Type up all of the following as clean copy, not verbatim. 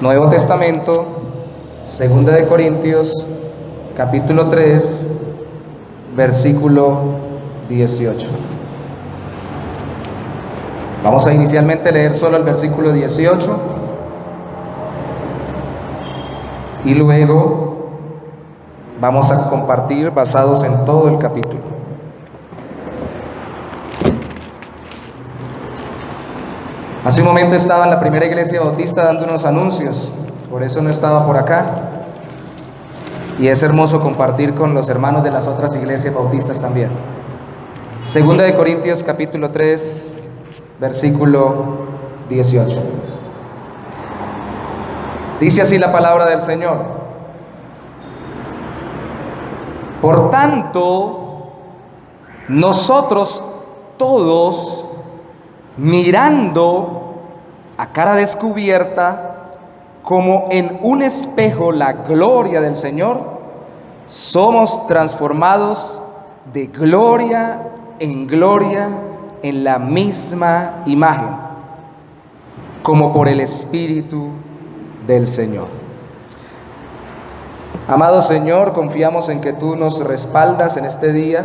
Nuevo Testamento, Segunda de Corintios, capítulo 3, versículo 18. Vamos a inicialmente leer solo el versículo 18 y luego vamos a compartir basados en todo el capítulo. Hace un momento estaba en la primera iglesia bautista dando unos anuncios, por eso no estaba por acá. Y es hermoso compartir con los hermanos de las otras iglesias bautistas también. Segunda de Corintios capítulo 3, versículo 18. Dice así la palabra del Señor: por tanto, nosotros todos, mirando a cara descubierta, como en un espejo la gloria del Señor, somos transformados de gloria en gloria en la misma imagen, como por el Espíritu del Señor. Amado Señor, confiamos en que tú nos respaldas en este día,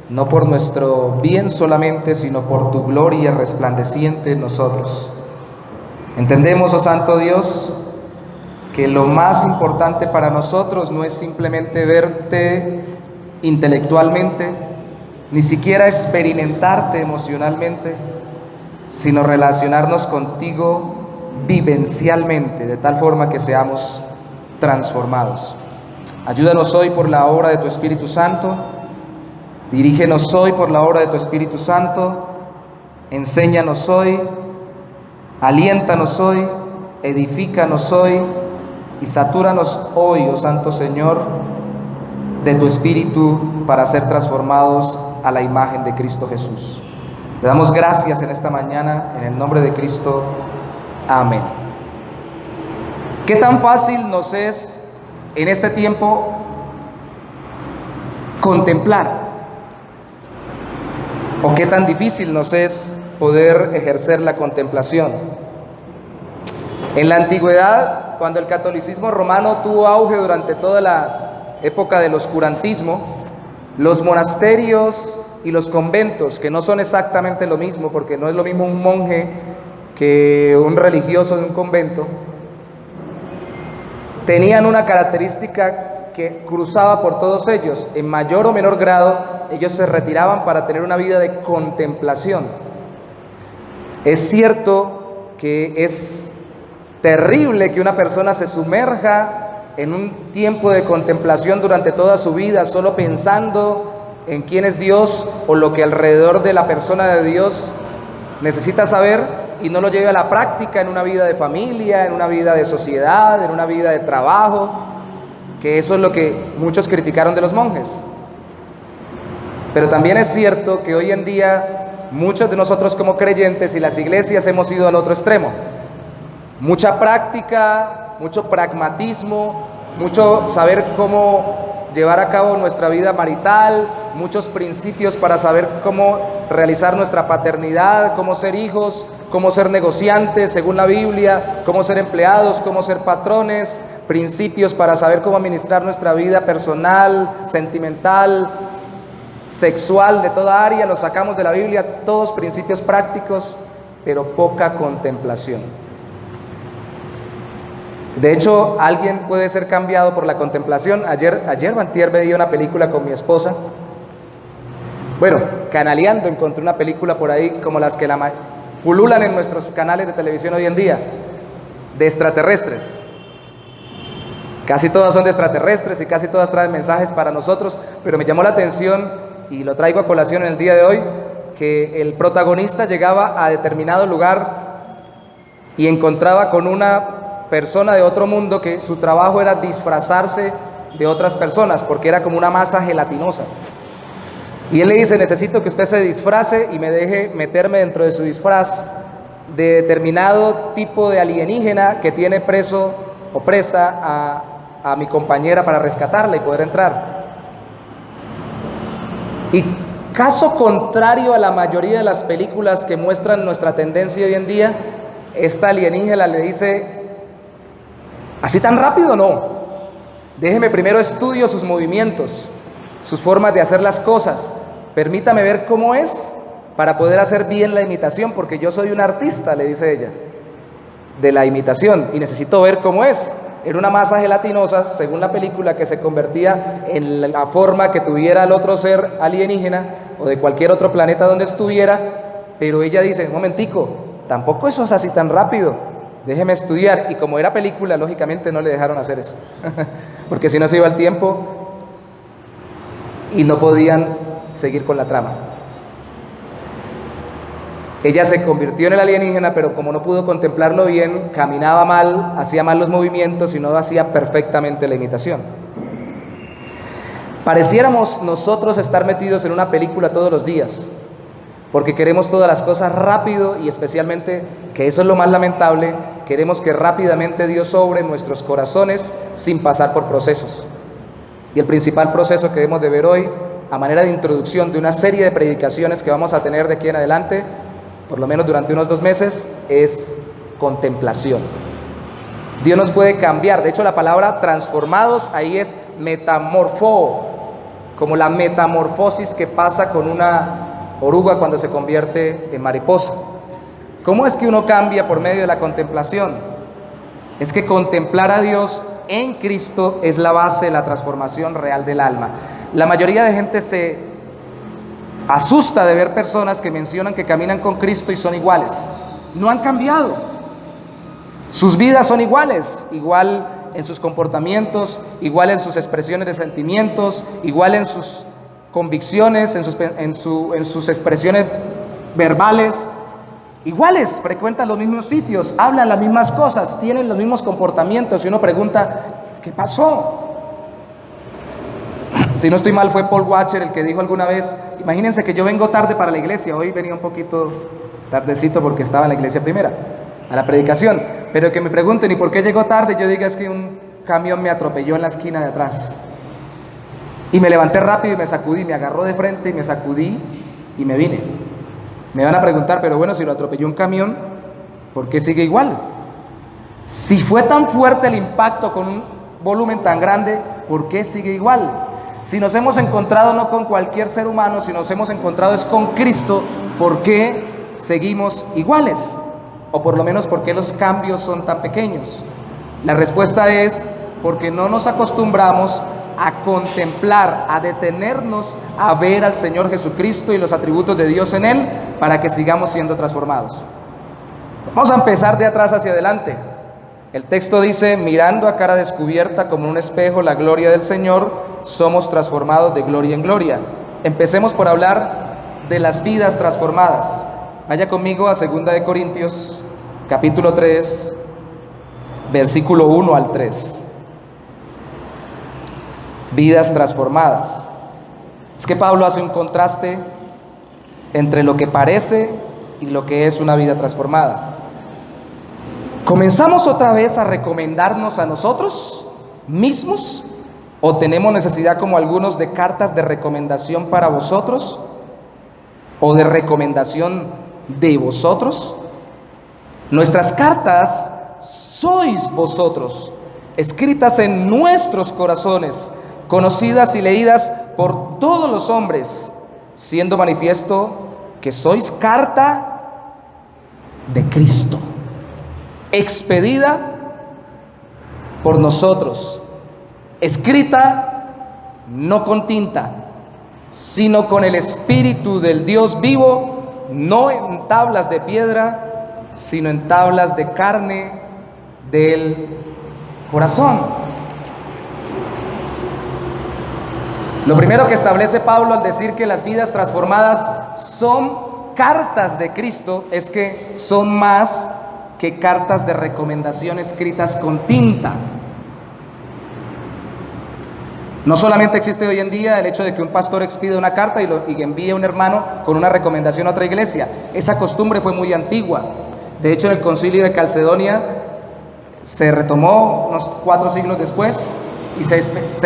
no por nuestro bien solamente, sino por tu gloria resplandeciente en nosotros. Entendemos, oh Santo Dios, que lo más importante para nosotros no es simplemente verte intelectualmente, ni siquiera experimentarte emocionalmente, sino relacionarnos contigo vivencialmente, de tal forma que seamos transformados. Ayúdanos hoy por la obra de tu Espíritu Santo. Dirígenos hoy por la obra de tu Espíritu Santo, enséñanos hoy, aliéntanos hoy, edifícanos hoy y satúranos hoy, oh Santo Señor, de tu Espíritu para ser transformados a la imagen de Cristo Jesús. Te damos gracias en esta mañana, en el nombre de Cristo. Amén. ¿Qué tan fácil nos es en este tiempo contemplar? ¿O qué tan difícil nos es poder ejercer la contemplación? En la antigüedad, cuando el catolicismo romano tuvo auge durante toda la época del oscurantismo, los monasterios y los conventos, que no son exactamente lo mismo, porque no es lo mismo un monje que un religioso de un convento, tenían una característica que cruzaba por todos ellos. En mayor o menor grado, ellos se retiraban para tener una vida de contemplación. Es cierto que es terrible que una persona se sumerja en un tiempo de contemplación durante toda su vida, solo pensando en quién es Dios o lo que alrededor de la persona de Dios necesita saber, y no lo lleve a la práctica en una vida de familia, en una vida de sociedad, en una vida de trabajo, que eso es lo que muchos criticaron de los monjes. Pero también es cierto que hoy en día muchos de nosotros como creyentes y las iglesias hemos ido al otro extremo. Mucha práctica, mucho pragmatismo, mucho saber cómo llevar a cabo nuestra vida marital, muchos principios para saber cómo realizar nuestra paternidad, cómo ser hijos, cómo ser negociantes según la Biblia, cómo ser empleados, cómo ser patrones, principios para saber cómo administrar nuestra vida personal, sentimental, sexual, de toda área, los sacamos de la Biblia, todos principios prácticos, pero poca contemplación. De hecho, alguien puede ser cambiado por la contemplación. Ayer o antier veía una película con mi esposa. Bueno, canaleando, encontré una película por ahí como las que pululan en nuestros canales de televisión hoy en día, de extraterrestres. Casi todas son de extraterrestres y casi todas traen mensajes para nosotros, pero me llamó la atención y lo traigo a colación en el día de hoy, que el protagonista llegaba a determinado lugar y encontraba con una persona de otro mundo que su trabajo era disfrazarse de otras personas porque era como una masa gelatinosa. Y él le dice: necesito que usted se disfrace y me deje meterme dentro de su disfraz de determinado tipo de alienígena que tiene preso o presa a mi compañera para rescatarla y poder entrar. Y caso contrario a la mayoría de las películas que muestran nuestra tendencia hoy en día, esta alienígena le dice: Así tan rápido no. Déjeme primero estudio sus movimientos, sus formas de hacer las cosas. Permítame ver cómo es para poder hacer bien la imitación, porque yo soy un artista, le dice ella, de la imitación, y necesito ver cómo es. Era una masa gelatinosa, según la película, que se convertía en la forma que tuviera el otro ser alienígena o de cualquier otro planeta donde estuviera, pero ella dice, un momentico, tampoco eso es así tan rápido, déjeme estudiar. Y como era película, lógicamente no le dejaron hacer eso, porque si no se iba el tiempo y no podían seguir con la trama. Ella se convirtió en el alienígena, pero como no pudo contemplarlo bien, caminaba mal, hacía mal los movimientos y no hacía perfectamente la imitación. Pareciéramos nosotros estar metidos en una película todos los días, porque queremos todas las cosas rápido y especialmente, que eso es lo más lamentable, queremos que rápidamente Dios sobre nuestros corazones sin pasar por procesos. Y el principal proceso que debemos de ver hoy, a manera de introducción de una serie de predicaciones que vamos a tener de aquí en adelante, por lo menos durante unos 2 meses, es contemplación. Dios nos puede cambiar. De hecho, la palabra transformados ahí es metamorfo, como la metamorfosis que pasa con una oruga cuando se convierte en mariposa. ¿Cómo es que uno cambia por medio de la contemplación? Es que contemplar a Dios en Cristo es la base de la transformación real del alma. La mayoría de gente se asusta de ver personas que mencionan que caminan con Cristo y son iguales. No han cambiado. Sus vidas son iguales, igual en sus comportamientos, igual en sus expresiones de sentimientos, igual en sus convicciones, en sus expresiones verbales. Iguales, frecuentan los mismos sitios, hablan las mismas cosas, tienen los mismos comportamientos. Y uno pregunta, ¿qué pasó? Si no estoy mal, fue Paul Washer el que dijo alguna vez, imagínense que yo vengo tarde para la iglesia. Hoy venía un poquito tardecito porque estaba en la iglesia primera, a la predicación, pero que me pregunten, ¿y por qué llegó tarde? Yo diga, es que un camión me atropelló en la esquina de atrás, y me levanté rápido y me sacudí, me agarró de frente y me sacudí y me vine. Me van a preguntar, pero bueno, si lo atropelló un camión, ¿por qué sigue igual? Si fue tan fuerte el impacto con un volumen tan grande, ¿por qué sigue igual? Si nos hemos encontrado no con cualquier ser humano, si nos hemos encontrado es con Cristo, ¿por qué seguimos iguales? O por lo menos, ¿por qué los cambios son tan pequeños? La respuesta es porque no nos acostumbramos a contemplar, a detenernos a ver al Señor Jesucristo y los atributos de Dios en Él para que sigamos siendo transformados. Vamos a empezar de atrás hacia adelante. El texto dice, mirando a cara descubierta como un espejo la gloria del Señor, somos transformados de gloria en gloria. Empecemos por hablar de las vidas transformadas. Vaya conmigo a 2 Corintios, capítulo 3, versículo 1 al 3. Vidas transformadas. Es que Pablo hace un contraste entre lo que parece y lo que es una vida transformada. ¿Comenzamos otra vez a recomendarnos a nosotros mismos? ¿O tenemos necesidad, como algunos, de cartas de recomendación para vosotros? ¿O de recomendación de vosotros? Nuestras cartas sois vosotros, escritas en nuestros corazones, conocidas y leídas por todos los hombres, siendo manifiesto que sois carta de Cristo, expedida por nosotros, escrita no con tinta, sino con el Espíritu del Dios vivo, no en tablas de piedra, sino en tablas de carne del corazón. Lo primero que establece Pablo al decir que las vidas transformadas son cartas de Cristo es que son más que cartas de recomendación escritas con tinta. No solamente existe hoy en día el hecho de que un pastor expide una carta y envíe a un hermano con una recomendación a otra iglesia. Esa costumbre fue muy antigua. De hecho, en el concilio de Calcedonia se retomó unos 4 siglos después y se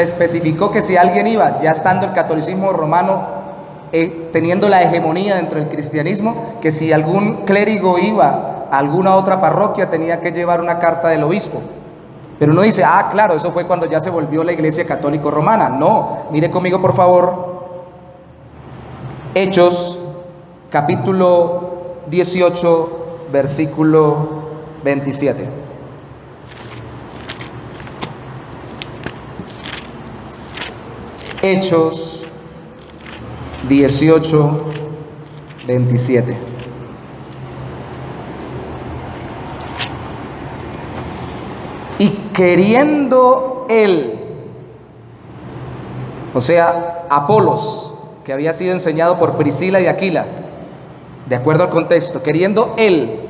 especificó que si alguien iba, ya estando el catolicismo romano teniendo la hegemonía dentro del cristianismo, que si algún clérigo iba a alguna otra parroquia tenía que llevar una carta del obispo. Pero uno dice, ah, claro, eso fue cuando ya se volvió la Iglesia Católica Romana. No, mire conmigo por favor, Hechos, capítulo 18, versículo 27. Hechos 18, 27. Y queriendo él, o sea, Apolos, que había sido enseñado por Priscila y Aquila, de acuerdo al contexto, queriendo él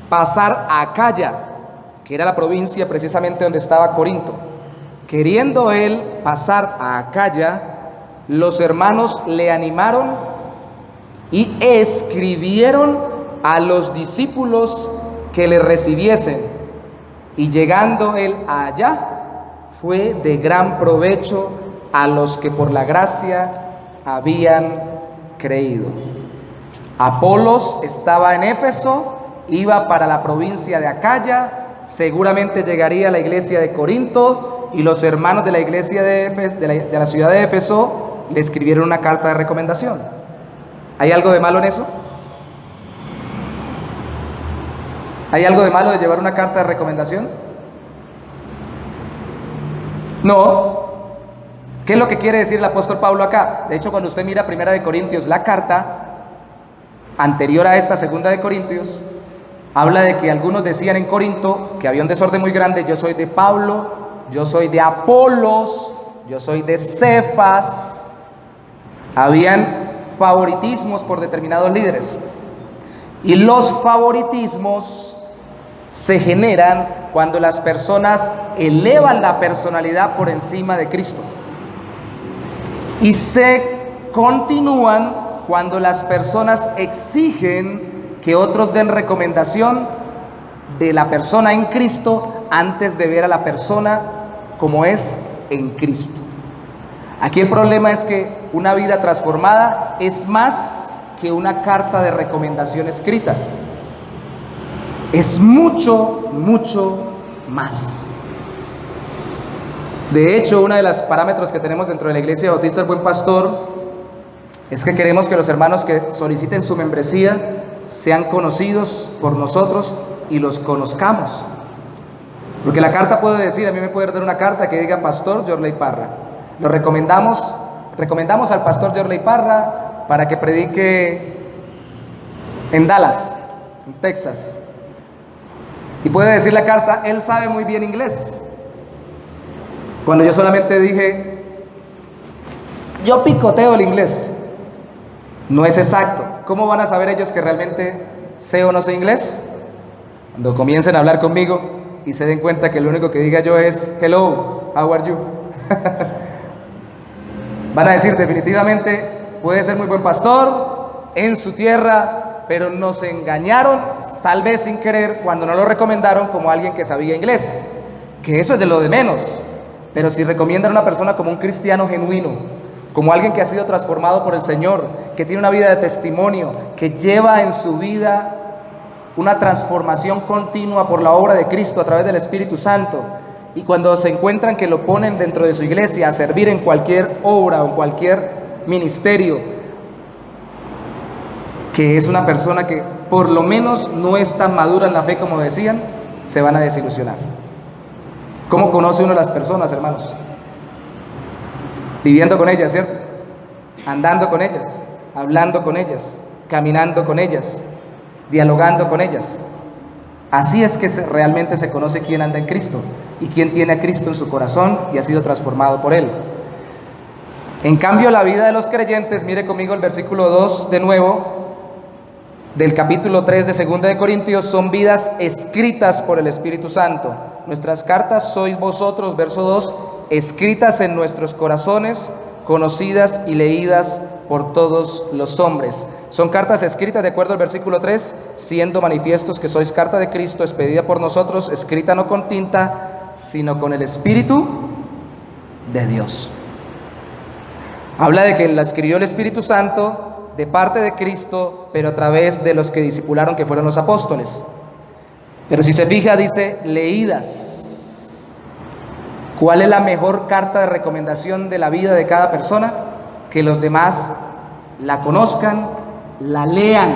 pasar a Acaya, que era la provincia precisamente donde estaba Corinto, queriendo él pasar a Acaya, los hermanos le animaron y escribieron a los discípulos que le recibiesen. Y llegando él allá, fue de gran provecho a los que por la gracia habían creído. Apolos estaba en Éfeso, iba para la provincia de Acaya, seguramente llegaría a la iglesia de Corinto, y los hermanos de la iglesia de la ciudad de Éfeso le escribieron una carta de recomendación. ¿Hay algo de malo en eso? ¿Hay algo de malo de llevar una carta de recomendación? No. ¿Qué es lo que quiere decir el apóstol Pablo acá? De hecho, cuando usted mira 1 Corintios, la carta anterior a esta 2 Corintios, habla de que algunos decían en Corinto que había un desorden muy grande. Yo soy de Pablo, yo soy de Apolos, yo soy de Cefas. Habían favoritismos por determinados líderes. Y los favoritismos se generan cuando las personas elevan la personalidad por encima de Cristo. Y se continúan cuando las personas exigen que otros den recomendación de la persona en Cristo antes de ver a la persona como es en Cristo. Aquí el problema es que una vida transformada es más que una carta de recomendación escrita. Es mucho, mucho más. De hecho, uno de los parámetros que tenemos dentro de la Iglesia Bautista del Buen Pastor es que queremos que los hermanos que soliciten su membresía sean conocidos por nosotros y los conozcamos. Porque la carta puede decir, a mí me puede dar una carta que diga Pastor Yorley Parra. Lo recomendamos al Pastor Yorley Parra para que predique en Dallas, en Texas. Y puede decir la carta, él sabe muy bien inglés. Cuando yo solamente dije, yo picoteo el inglés. No es exacto. ¿Cómo van a saber ellos que realmente sé o no sé inglés? Cuando comiencen a hablar conmigo y se den cuenta que lo único que diga yo es hello, how are you? Van a decir definitivamente, puede ser muy buen pastor en su tierra, pero nos engañaron, tal vez sin querer, cuando no lo recomendaron como alguien que sabía inglés. Que eso es de lo de menos. Pero si recomiendan a una persona como un cristiano genuino, como alguien que ha sido transformado por el Señor, que tiene una vida de testimonio, que lleva en su vida una transformación continua por la obra de Cristo a través del Espíritu Santo, y cuando se encuentran que lo ponen dentro de su iglesia a servir en cualquier obra o en cualquier ministerio, que es una persona que por lo menos no es tan madura en la fe como decían, se van a desilusionar. ¿Cómo conoce uno a las personas, hermanos? Viviendo con ellas, ¿cierto? Andando con ellas, hablando con ellas, caminando con ellas, dialogando con ellas. Así es que realmente se conoce quién anda en Cristo y quién tiene a Cristo en su corazón y ha sido transformado por Él. En cambio, la vida de los creyentes, mire conmigo el versículo 2 de nuevo, del capítulo 3 de 2 de Corintios, son vidas escritas por el Espíritu Santo. Nuestras cartas sois vosotros, verso 2, escritas en nuestros corazones, conocidas y leídas por todos los hombres. Son cartas escritas, de acuerdo al versículo 3, siendo manifiestos que sois carta de Cristo, expedida por nosotros, escrita no con tinta, sino con el Espíritu de Dios. Habla de que la escribió el Espíritu Santo de parte de Cristo, pero a través de los que discipularon, que fueron los apóstoles. Pero si se fija, dice leídas. ¿Cuál es la mejor carta de recomendación de la vida de cada persona? Que los demás la conozcan, la lean.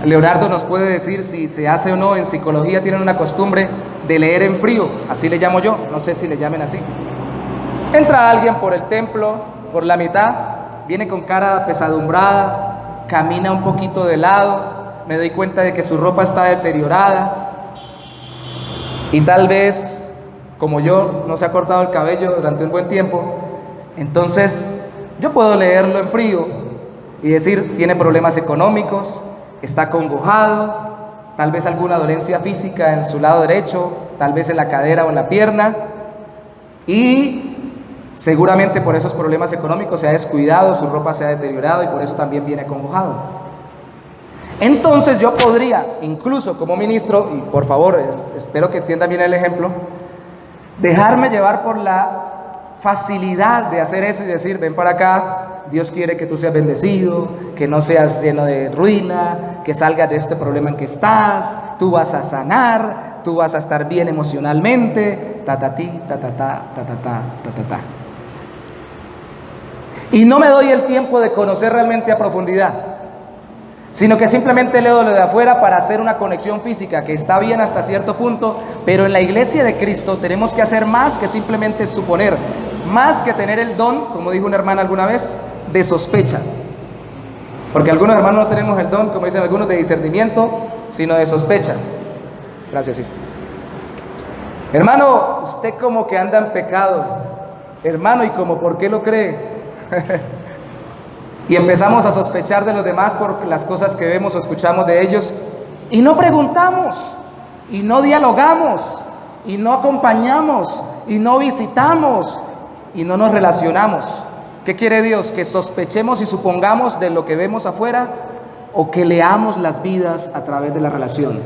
Leonardo nos puede decir si se hace o no. En psicología tienen una costumbre de leer en frío, así le llamo yo, no sé si le llamen así. Entra alguien por el templo, por la mitad, viene con cara pesadumbrada, camina un poquito de lado, me doy cuenta de que su ropa está deteriorada y tal vez, como yo, no se ha cortado el cabello durante un buen tiempo. Entonces yo puedo leerlo en frío y decir, tiene problemas económicos, está acongojado, tal vez alguna dolencia física en su lado derecho, tal vez en la cadera o en la pierna, y seguramente por esos problemas económicos se ha descuidado, su ropa se ha deteriorado y por eso también viene acongojado. Entonces yo podría, incluso como ministro, y por favor, espero que entiendan bien el ejemplo, dejarme llevar por la facilidad de hacer eso y decir, ven para acá, Dios quiere que tú seas bendecido, que no seas lleno de ruina, que salgas de este problema en que estás, tú vas a sanar, tú vas a estar bien emocionalmente, tatatí, tatatá, tatatá, tatatá. Y no me doy el tiempo de conocer realmente a profundidad, sino que simplemente leo lo de afuera para hacer una conexión física, que está bien hasta cierto punto, pero en la iglesia de Cristo tenemos que hacer más que simplemente suponer, más que tener el don, como dijo una hermana alguna vez, de sospecha. Porque algunos hermanos no tenemos el don, como dicen algunos, de discernimiento, sino de sospecha. Gracias, sí. Hermano, usted como que anda en pecado. Hermano, ¿y como por qué lo cree? Y empezamos a sospechar de los demás por las cosas que vemos o escuchamos de ellos, y no preguntamos, y no dialogamos, y no acompañamos, y no visitamos, y no nos relacionamos. ¿Qué quiere Dios? ¿Que sospechemos y supongamos de lo que vemos afuera, o que leamos las vidas a través de la relación?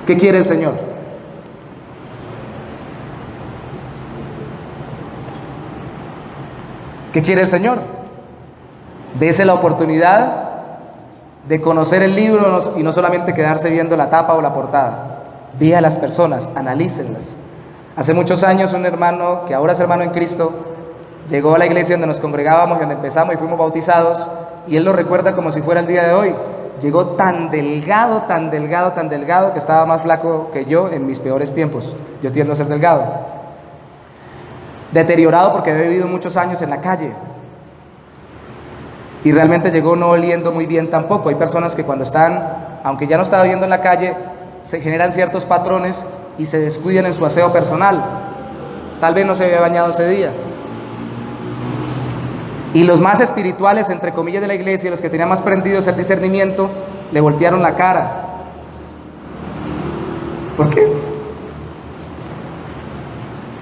¿Qué quiere el Señor? ¿Qué quiere el Señor? Dese la oportunidad de conocer el libro y no solamente quedarse viendo la tapa o la portada. Vea a las personas, analícenlas. Hace muchos años un hermano, que ahora es hermano en Cristo, llegó a la iglesia donde nos congregábamos y donde empezamos y fuimos bautizados, y él lo recuerda como si fuera el día de hoy. Llegó tan delgado, tan delgado, tan delgado, que estaba más flaco que yo en mis peores tiempos. Yo tiendo a ser delgado. Deteriorado porque había vivido muchos años en la calle. Y realmente llegó no oliendo muy bien tampoco. Hay personas que cuando están, aunque ya no estaba viviendo en la calle, se generan ciertos patrones y se descuidan en su aseo personal. Tal vez no se había bañado ese día. Y los más espirituales, entre comillas, de la iglesia, los que tenían más prendidos el discernimiento, le voltearon la cara. ¿Por qué?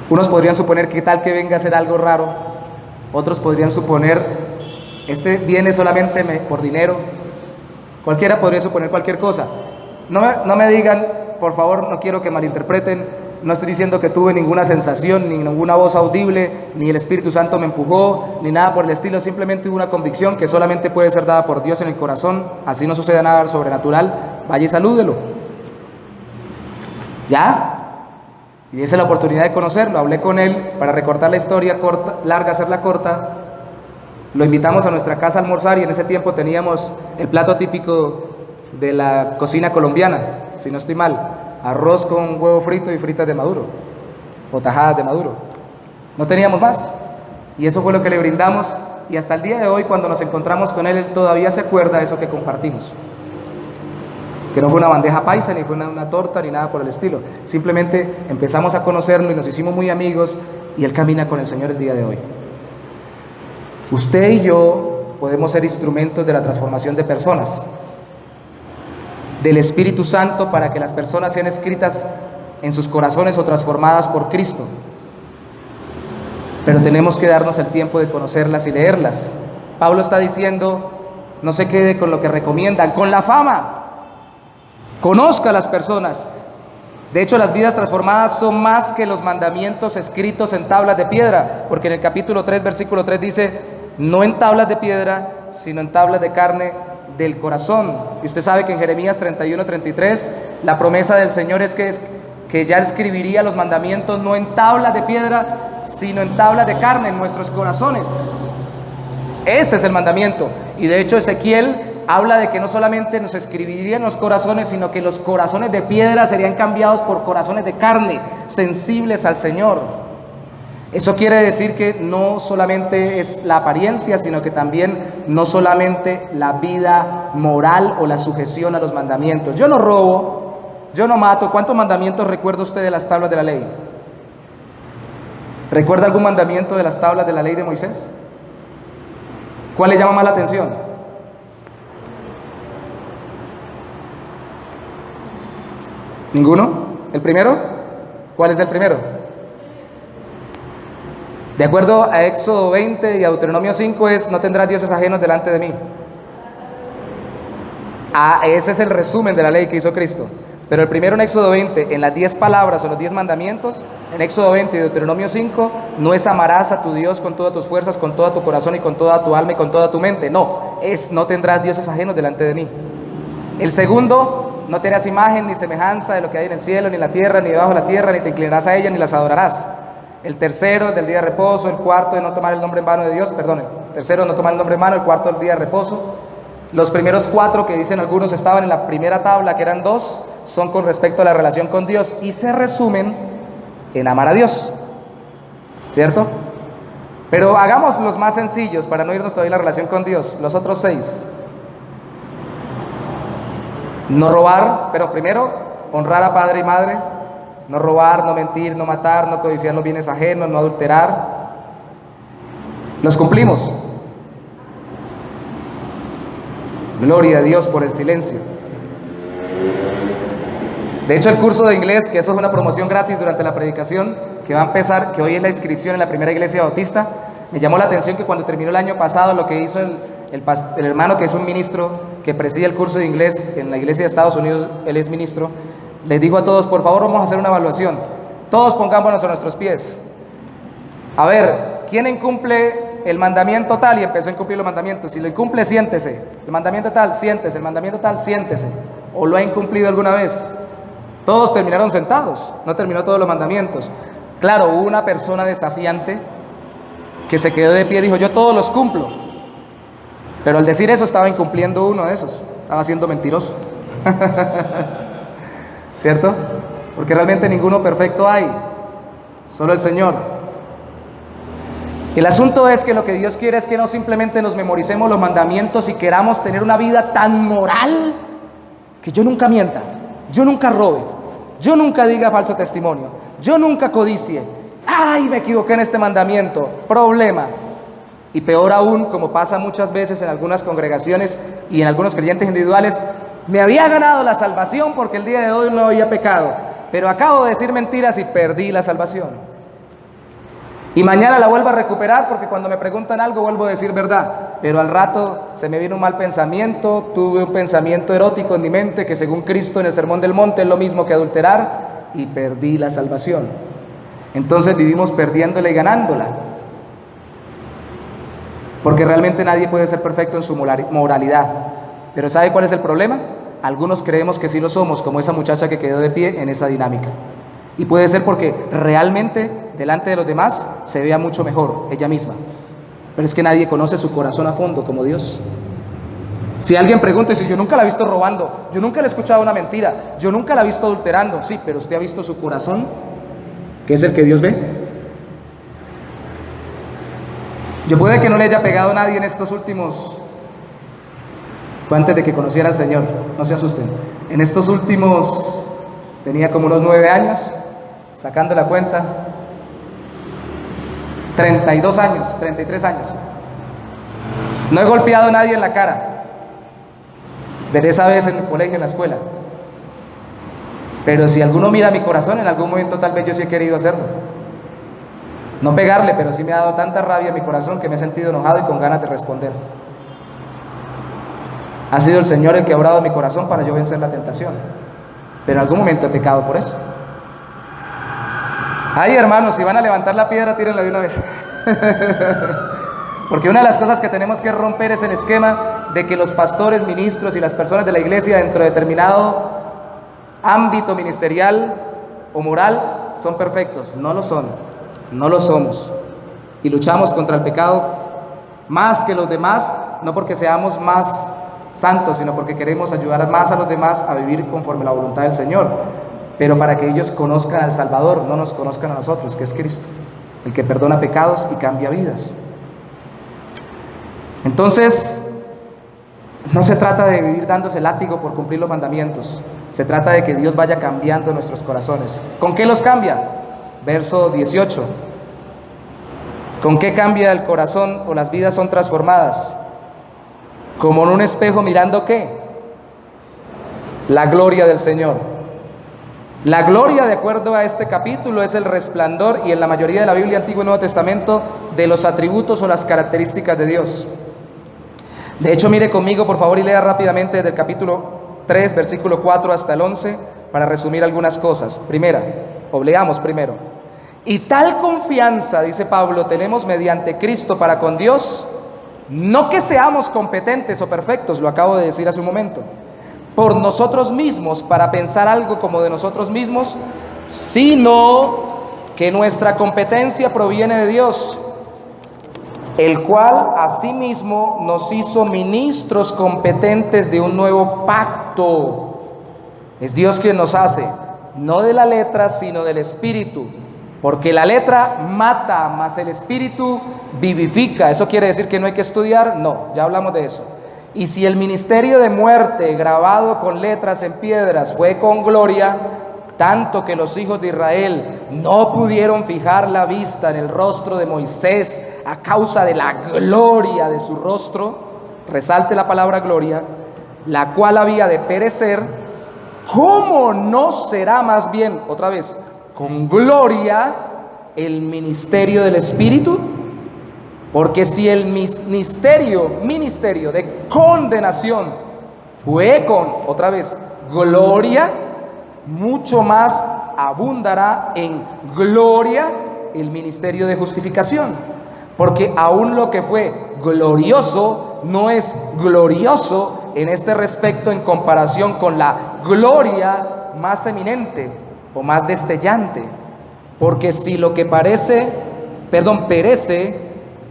Unos podrían suponer que tal que venga a hacer algo raro. Otros podrían suponer, este viene solamente por dinero. Cualquiera podría suponer cualquier cosa. No me digan, por favor, no quiero que malinterpreten. No estoy diciendo que tuve ninguna sensación, ni ninguna voz audible, ni el Espíritu Santo me empujó, ni nada por el estilo. Simplemente hubo una convicción que solamente puede ser dada por Dios en el corazón. Así no sucede nada sobrenatural. Vaya y salúdelo. ¿Ya? Y esa es la oportunidad de conocerlo. Hablé con él para recortar la historia larga, hacerla corta. Lo invitamos a nuestra casa a almorzar y en ese tiempo teníamos el plato típico de la cocina colombiana, si no estoy mal. Arroz con huevo frito y fritas de maduro, o tajadas de maduro. No teníamos más. Y eso fue lo que le brindamos. Y hasta el día de hoy, cuando nos encontramos con él todavía se acuerda de eso que compartimos. Que no fue una bandeja paisa, ni fue una torta, ni nada por el estilo. Simplemente empezamos a conocerlo y nos hicimos muy amigos, y él camina con el Señor el día de hoy. Usted y yo podemos ser instrumentos de la transformación de personas, del Espíritu Santo, para que las personas sean escritas en sus corazones o transformadas por Cristo. Pero tenemos que darnos el tiempo de conocerlas y leerlas. Pablo está diciendo, no se quede con lo que recomiendan, con la fama. Conozca a las personas. De hecho, las vidas transformadas son más que los mandamientos escritos en tablas de piedra, porque en el capítulo 3, versículo 3 dice, no en tablas de piedra, sino en tablas de carne del corazón. Y usted sabe que en Jeremías 31, 33, la promesa del Señor es que que ya escribiría los mandamientos no en tablas de piedra, sino en tablas de carne, en nuestros corazones. Ese es el mandamiento. Y de hecho Ezequiel habla de que no solamente nos escribiría en los corazones, sino que los corazones de piedra serían cambiados por corazones de carne, sensibles al Señor. Eso quiere decir que no solamente es la apariencia, sino que también no solamente la vida moral o la sujeción a los mandamientos. Yo no robo, yo no mato. ¿Cuántos mandamientos recuerda usted de las tablas de la ley? ¿Recuerda algún mandamiento de las tablas de la ley de Moisés? ¿Cuál le llama más la atención? ¿Ninguno? ¿El primero? ¿Cuál es el primero? De acuerdo a Éxodo 20 y a Deuteronomio 5 es: no tendrás dioses ajenos delante de mí. Ese es el resumen de la ley que hizo Cristo. Pero el primero en Éxodo 20, en las 10 palabras o los 10 mandamientos, en Éxodo 20 y Deuteronomio 5, no es amarás a tu Dios con todas tus fuerzas, con todo tu corazón y con toda tu alma y con toda tu mente. No, es no tendrás dioses ajenos delante de mí. El segundo, no tendrás imagen ni semejanza de lo que hay en el cielo, ni en la tierra, ni debajo de la tierra, ni te inclinarás a ella, ni las adorarás. El tercero, del día de reposo. El cuarto, de no tomar el nombre en vano de Dios. Perdón, el tercero, no tomar el nombre en vano. El cuarto, del día de reposo. Los primeros 4 que dicen algunos estaban en la primera tabla, que eran 2, son con respecto a la relación con Dios y se resumen en amar a Dios, ¿cierto? Pero hagamos los más sencillos para no irnos todavía en la relación con Dios. Los otros 6: no robar, pero primero honrar a padre y madre. No robar, no mentir, no matar, no codiciar los bienes ajenos, no adulterar. Los cumplimos. Gloria a Dios por el silencio. De hecho, el curso de inglés, que eso es una promoción gratis durante la predicación, que va a empezar, que hoy es la inscripción en la primera iglesia bautista, me llamó la atención que cuando terminó el año pasado, lo que hizo el hermano, que es un ministro que preside el curso de inglés en la iglesia de Estados Unidos, él es ministro, les dijo a todos: por favor, vamos a hacer una evaluación, todos pongámonos a nuestros pies, a ver, ¿quién incumple el mandamiento tal? Y empezó a incumplir los mandamientos. Si lo incumple, siéntese. El mandamiento tal, siéntese. El mandamiento tal, siéntese. ¿O lo ha incumplido alguna vez? Todos terminaron sentados, no terminó todos los mandamientos. Claro, hubo una persona desafiante que se quedó de pie y dijo: yo todos los cumplo. Pero al decir eso estaba incumpliendo uno de esos, estaba siendo mentiroso. ¿Cierto? Porque realmente ninguno perfecto hay, solo el Señor. El asunto es que lo que Dios quiere es que no simplemente nos memoricemos los mandamientos y queramos tener una vida tan moral que yo nunca mienta, yo nunca robe, yo nunca diga falso testimonio, yo nunca codicie. ¡Ay, me equivoqué en este mandamiento! Problema. Y peor aún, como pasa muchas veces en algunas congregaciones y en algunos creyentes individuales: me había ganado la salvación porque el día de hoy no había pecado, pero acabo de decir mentiras y perdí la salvación. Y mañana la vuelvo a recuperar porque cuando me preguntan algo vuelvo a decir verdad. Pero al rato se me vino un mal pensamiento, tuve un pensamiento erótico en mi mente que según Cristo en el Sermón del Monte es lo mismo que adulterar, y perdí la salvación. Entonces vivimos perdiéndola y ganándola. Porque realmente nadie puede ser perfecto en su moralidad. Pero ¿sabe cuál es el problema? Algunos creemos que sí lo somos, como esa muchacha que quedó de pie en esa dinámica. Y puede ser porque realmente delante de los demás se vea mucho mejor ella misma, pero es que nadie conoce su corazón a fondo como Dios. Si alguien pregunta y dice: yo nunca la he visto robando, yo nunca le he escuchado una mentira, yo nunca la he visto adulterando. Sí, pero usted ha visto su corazón, que es el que Dios ve. Yo puede que no le haya pegado a nadie en estos últimos, fue antes de que conociera al Señor, no se asusten, en estos últimos, tenía como unos 9 años, sacando la cuenta, 32 años, 33 años. No he golpeado a nadie en la cara, desde esa vez en el colegio, en la escuela. Pero si alguno mira mi corazón, en algún momento tal vez yo sí he querido hacerlo. No pegarle, pero sí me ha dado tanta rabia en mi corazón que me he sentido enojado y con ganas de responder. Ha sido el Señor el que ha obrado en mi corazón para yo vencer la tentación. Pero en algún momento he pecado por eso. Ay, hermanos, si van a levantar la piedra, tírenla de una vez. Porque una de las cosas que tenemos que romper es el esquema de que los pastores, ministros y las personas de la iglesia dentro de determinado ámbito ministerial o moral son perfectos. No lo son, no lo somos. Y luchamos contra el pecado más que los demás, no porque seamos más santos, sino porque queremos ayudar más a los demás a vivir conforme a la voluntad del Señor. Pero para que ellos conozcan al Salvador, no nos conozcan a nosotros, que es Cristo, el que perdona pecados y cambia vidas. Entonces, no se trata de vivir dándose látigo por cumplir los mandamientos. Se trata de que Dios vaya cambiando nuestros corazones. ¿Con qué los cambia? Verso 18. ¿Con qué cambia el corazón o las vidas son transformadas? Como en un espejo mirando ¿qué? La gloria del Señor. La gloria, de acuerdo a este capítulo, es el resplandor, y en la mayoría de la Biblia, Antiguo y Nuevo Testamento, de los atributos o las características de Dios. De hecho, mire conmigo, por favor, y lea rápidamente desde el capítulo 3, versículo 4 hasta el 11, para resumir algunas cosas. Leamos primero. Y tal confianza, dice Pablo, tenemos mediante Cristo para con Dios, no que seamos competentes o perfectos, lo acabo de decir hace un momento, por nosotros mismos, para pensar algo como de nosotros mismos, sino que nuestra competencia proviene de Dios, el cual asimismo nos hizo ministros competentes de un nuevo pacto. Es Dios quien nos hace, no de la letra, sino del Espíritu, porque la letra mata, mas el Espíritu vivifica. ¿Eso quiere decir que no hay que estudiar? No, ya hablamos de eso. Y si el ministerio de muerte grabado con letras en piedras fue con gloria, tanto que los hijos de Israel no pudieron fijar la vista en el rostro de Moisés a causa de la gloria de su rostro, resalte la palabra gloria, la cual había de perecer, ¿cómo no será más bien, otra vez, con gloria el ministerio del Espíritu? Porque si el ministerio de condenación fue con, otra vez, gloria, mucho más abundará en gloria el ministerio de justificación. Porque aún lo que fue glorioso no es glorioso en este respecto en comparación con la gloria más eminente o más destellante. Porque si lo que perece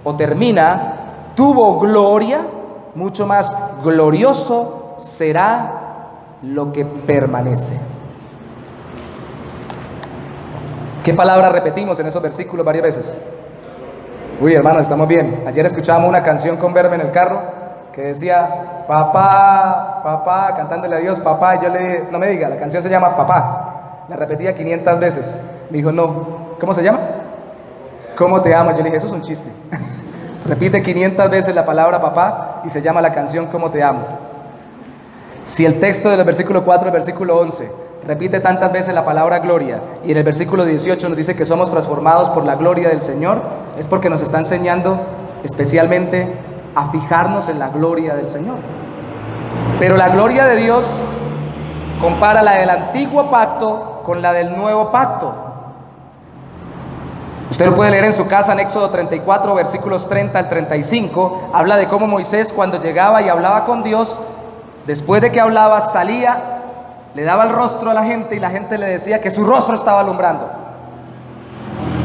o termina, tuvo gloria, mucho más glorioso será lo que permanece. ¿Qué palabra repetimos en esos versículos varias veces? Uy, hermano, estamos bien. Ayer escuchábamos una canción con Verme en el carro que decía, papá, papá, cantándole a Dios, papá. Y yo le dije, no me diga, la canción se llama Papá. La repetía 500 veces. Me dijo, no. ¿Cómo se llama? ¿Cómo te amo? Yo le dije, eso es un chiste. Repite 500 veces la palabra papá y se llama la canción ¿Cómo te amo? Si el texto del versículo 4 al versículo 11 repite tantas veces la palabra gloria y en el versículo 18 nos dice que somos transformados por la gloria del Señor, es porque nos está enseñando especialmente a fijarnos en la gloria del Señor. Pero la gloria de Dios compara la del antiguo pacto con la del nuevo pacto. Usted lo puede leer en su casa en Éxodo 34, versículos 30 al 35. Habla de cómo Moisés, cuando llegaba y hablaba con Dios, después de que hablaba, salía, le daba el rostro a la gente y la gente le decía que su rostro estaba alumbrando.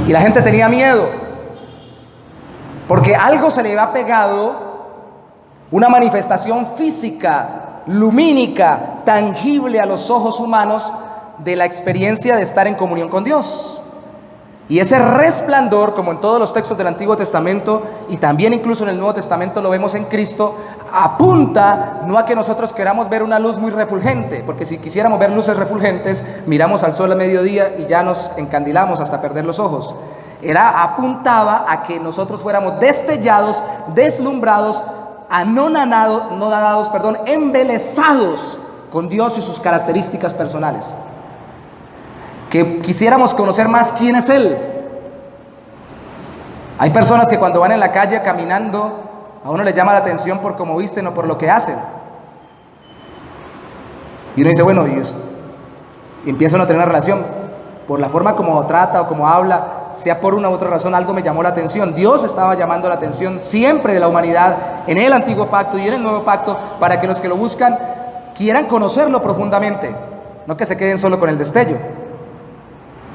Y la gente tenía miedo, porque algo se le había pegado, una manifestación física, lumínica, tangible a los ojos humanos de la experiencia de estar en comunión con Dios. Y ese resplandor, como en todos los textos del Antiguo Testamento y también incluso en el Nuevo Testamento lo vemos en Cristo, apunta no a que nosotros queramos ver una luz muy refulgente, porque si quisiéramos ver luces refulgentes, miramos al sol a mediodía y ya nos encandilamos hasta perder los ojos. Apuntaba a que nosotros fuéramos destellados, deslumbrados, embelesados con Dios y sus características personales. Que quisiéramos conocer más quién es Él. Hay personas que cuando van en la calle caminando, a uno le llama la atención por cómo visten o por lo que hacen. Y uno dice, bueno, y empieza uno a tener una relación. Por la forma como trata o como habla, sea por una u otra razón, algo me llamó la atención. Dios estaba llamando la atención siempre de la humanidad, en el Antiguo Pacto y en el Nuevo Pacto, para que los que lo buscan quieran conocerlo profundamente, no que se queden solo con el destello.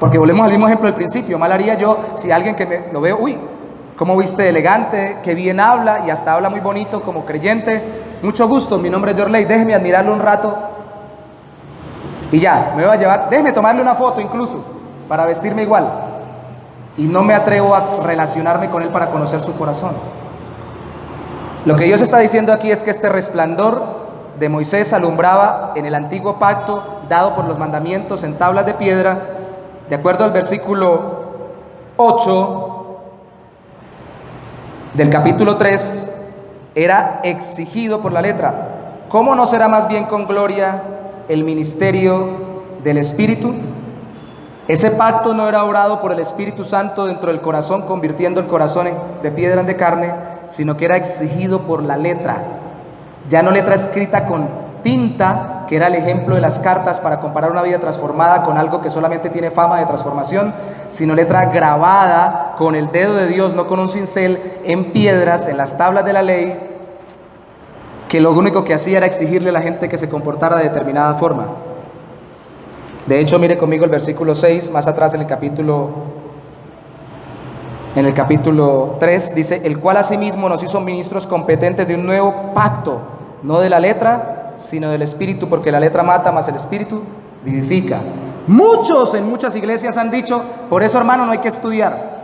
Porque volvemos al mismo ejemplo del principio. Mal haría yo si alguien lo veo, uy, cómo viste elegante, qué bien habla, y hasta habla muy bonito como creyente. Mucho gusto, mi nombre es Yorley, déjeme admirarlo un rato y ya, me voy a llevar, déjeme tomarle una foto incluso, para vestirme igual. Y no me atrevo a relacionarme con él para conocer su corazón. Lo que Dios está diciendo aquí es que este resplandor de Moisés alumbraba en el antiguo pacto dado por los mandamientos en tablas de piedra. De acuerdo al versículo 8 del capítulo 3, era exigido por la letra. ¿Cómo no será más bien con gloria el ministerio del Espíritu? Ese pacto no era obrado por el Espíritu Santo dentro del corazón, convirtiendo el corazón de piedra en de carne, sino que era exigido por la letra. Ya no letra escrita con tinta, que era el ejemplo de las cartas para comparar una vida transformada con algo que solamente tiene fama de transformación, sino letra grabada con el dedo de Dios, no con un cincel, en piedras, en las tablas de la ley, que lo único que hacía era exigirle a la gente que se comportara de determinada forma. De hecho, mire conmigo el versículo 6, más atrás en el capítulo 3, dice: el cual asimismo nos hizo ministros competentes de un nuevo pacto, no de la letra, sino del Espíritu, porque la letra mata, mas el Espíritu vivifica. Muchos en muchas iglesias han dicho: por eso, hermano, no hay que estudiar.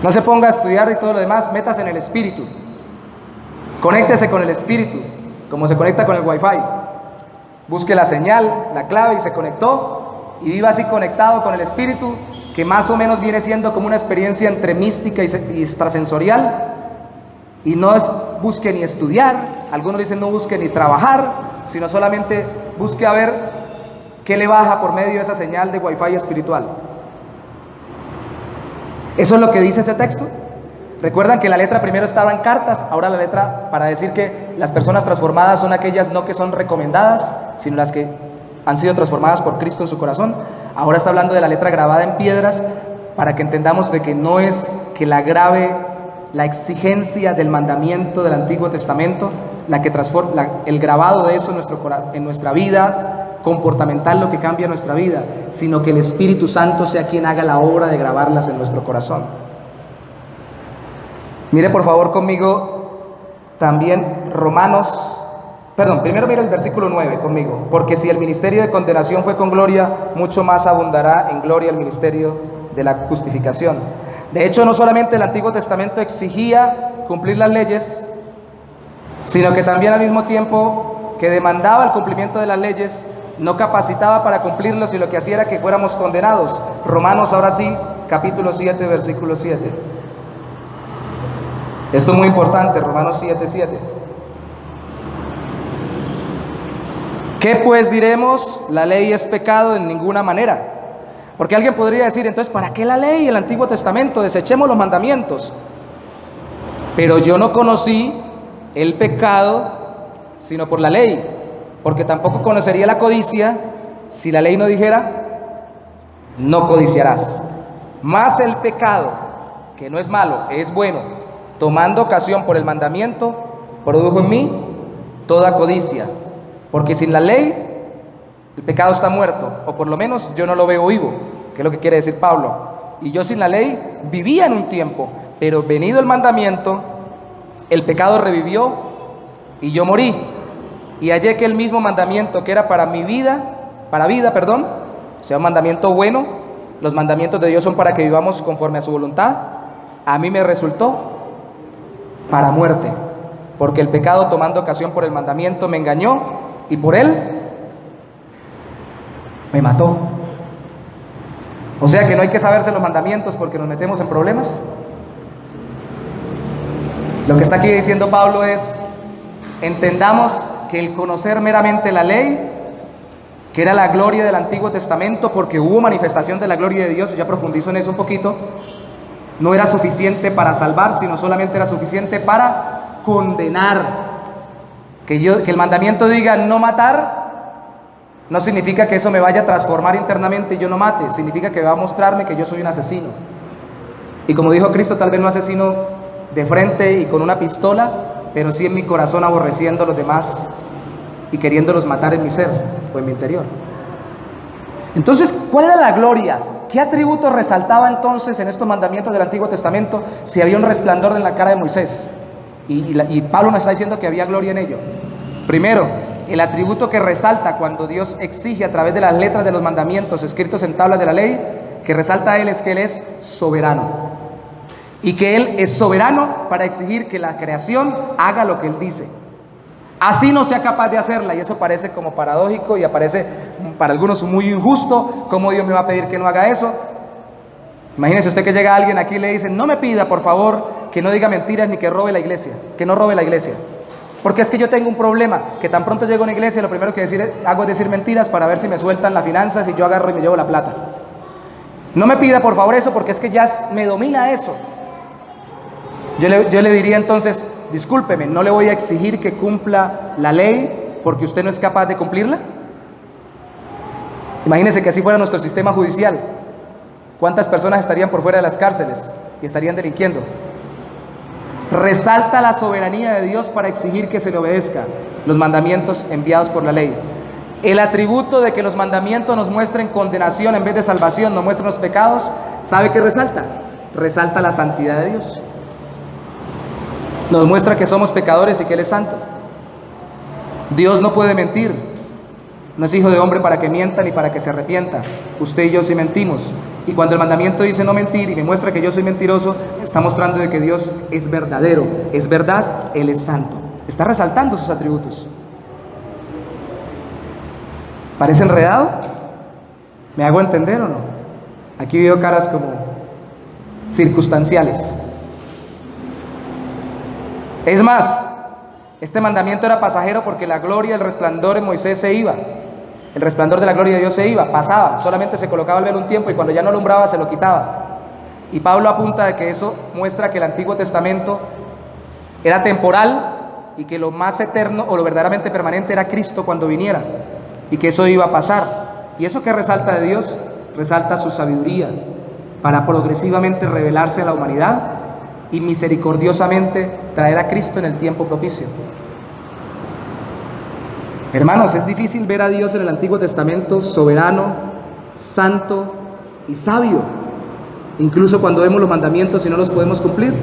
No se ponga a estudiar y todo lo demás, métase en el Espíritu. Conéctese con el Espíritu, como se conecta con el Wi-Fi. Busque la señal, la clave, y se conectó, y viva así conectado con el Espíritu, que más o menos viene siendo como una experiencia entre mística y extrasensorial. Y no busque ni estudiar, algunos dicen no busque ni trabajar, sino solamente busque a ver qué le baja por medio de esa señal de Wi-Fi espiritual. Eso es lo que dice ese texto. Recuerdan que la letra primero estaba en cartas, ahora la letra, para decir que las personas transformadas son aquellas no que son recomendadas, sino las que han sido transformadas por Cristo en su corazón. Ahora está hablando de la letra grabada en piedras, para que entendamos de que no es que la grave la exigencia del mandamiento del Antiguo Testamento, la que transforma, el grabado de eso en nuestra vida comportamental, lo que cambia nuestra vida, sino que el Espíritu Santo sea quien haga la obra de grabarlas en nuestro corazón. Mire por favor conmigo también primero mire el versículo 9 conmigo. Porque si el ministerio de condenación fue con gloria, mucho más abundará en gloria el ministerio de la justificación. De hecho, no solamente el Antiguo Testamento exigía cumplir las leyes, sino que también al mismo tiempo que demandaba el cumplimiento de las leyes, no capacitaba para cumplirlos, y lo que hacía era que fuéramos condenados. Romanos, ahora sí, capítulo 7, versículo 7. Esto es muy importante, Romanos 7:7. ¿Qué pues diremos? La ley es pecado en ninguna manera. Porque alguien podría decir, entonces, ¿para qué la ley y el Antiguo Testamento? Desechemos los mandamientos. Pero yo no conocí el pecado sino por la ley, porque tampoco conocería la codicia si la ley no dijera, no codiciarás. Más el pecado, que no es malo, es bueno, tomando ocasión por el mandamiento, produjo en mí toda codicia. Porque sin la ley el pecado está muerto, o por lo menos yo no lo veo vivo, que es lo que quiere decir Pablo. Y yo sin la ley vivía en un tiempo, pero venido el mandamiento, el pecado revivió y yo morí. Y hallé que el mismo mandamiento que era para mi vida, o sea, un mandamiento bueno, los mandamientos de Dios son para que vivamos conforme a su voluntad, a mí me resultó para muerte, porque el pecado, tomando ocasión por el mandamiento, me engañó, y por él me mató. O sea que no hay que saberse los mandamientos porque nos metemos en problemas. Lo que está aquí diciendo Pablo es: entendamos que el conocer meramente la ley, que era la gloria del Antiguo Testamento, porque hubo manifestación de la gloria de Dios, y ya profundizo en eso un poquito, no era suficiente para salvar, sino solamente era suficiente para condenar. Que el mandamiento diga no matar, no significa que eso me vaya a transformar internamente y yo no mate, significa que va a mostrarme que yo soy un asesino. Y como dijo Cristo, tal vez no asesino de frente y con una pistola, pero sí en mi corazón aborreciendo a los demás y queriéndolos matar en mi ser o en mi interior. Entonces, ¿cuál era la gloria? ¿Qué atributo resaltaba entonces en estos mandamientos del Antiguo Testamento si había un resplandor en la cara de Moisés? Y Pablo nos está diciendo que había gloria en ello. Primero, el atributo que resalta cuando Dios exige a través de las letras de los mandamientos escritos en tablas de la ley, que resalta a Él es que Él es soberano. Y que Él es soberano para exigir que la creación haga lo que Él dice. Así no sea capaz de hacerla, y eso parece como paradójico y aparece para algunos muy injusto. ¿Cómo Dios me va a pedir que no haga eso? Imagínese usted que llega alguien aquí y le dice: no me pida por favor que no diga mentiras ni que robe la iglesia, que no robe la iglesia. Porque es que yo tengo un problema, que tan pronto llego a una iglesia lo primero que hago es decir mentiras para ver si me sueltan las finanzas y yo agarro y me llevo la plata. No me pida por favor eso porque es que ya me domina eso. Yo le diría entonces: discúlpeme, no le voy a exigir que cumpla la ley porque usted no es capaz de cumplirla. Imagínese que así fuera nuestro sistema judicial. ¿Cuántas personas estarían por fuera de las cárceles y estarían delinquiendo? Resalta la soberanía de Dios para exigir que se le obedezca los mandamientos enviados por la ley. El atributo de que los mandamientos nos muestren condenación en vez de salvación, nos muestren los pecados, ¿sabe qué resalta? Resalta la santidad de Dios. Nos muestra que somos pecadores y que Él es santo. Dios no puede mentir. No es hijo de hombre para que mienta ni para que se arrepienta. Usted y yo sí mentimos. Y cuando el mandamiento dice no mentir y me muestra que yo soy mentiroso, está mostrando de que Dios es verdadero, es verdad, Él es santo. Está resaltando sus atributos. ¿Parece enredado? ¿Me hago entender o no? Aquí veo caras como circunstanciales. Es más, este mandamiento era pasajero porque la gloria, el resplandor en Moisés se iba. El resplandor de la gloria de Dios se iba, pasaba, solamente se colocaba el velo un tiempo y cuando ya no alumbraba se lo quitaba. Y Pablo apunta de que eso muestra que el Antiguo Testamento era temporal y que lo más eterno o lo verdaderamente permanente era Cristo cuando viniera y que eso iba a pasar. ¿Y eso qué resalta de Dios? Resalta su sabiduría para progresivamente revelarse a la humanidad y misericordiosamente traer a Cristo en el tiempo propicio. Hermanos, es difícil ver a Dios en el Antiguo Testamento soberano, santo y sabio, incluso cuando vemos los mandamientos y no los podemos cumplir.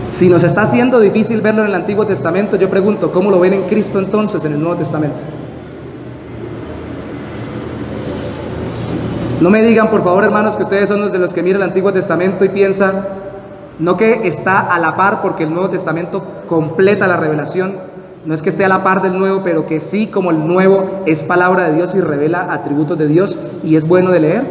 Si nos está haciendo difícil verlo en el Antiguo Testamento, yo pregunto, ¿cómo lo ven en Cristo entonces en el Nuevo Testamento? No me digan por favor, hermanos, que ustedes son los de los que miran el Antiguo Testamento y piensan, no que está a la par porque el Nuevo Testamento completa la revelación. No es que esté a la par del Nuevo, pero que sí, como el Nuevo es palabra de Dios y revela atributos de Dios y es bueno de leer.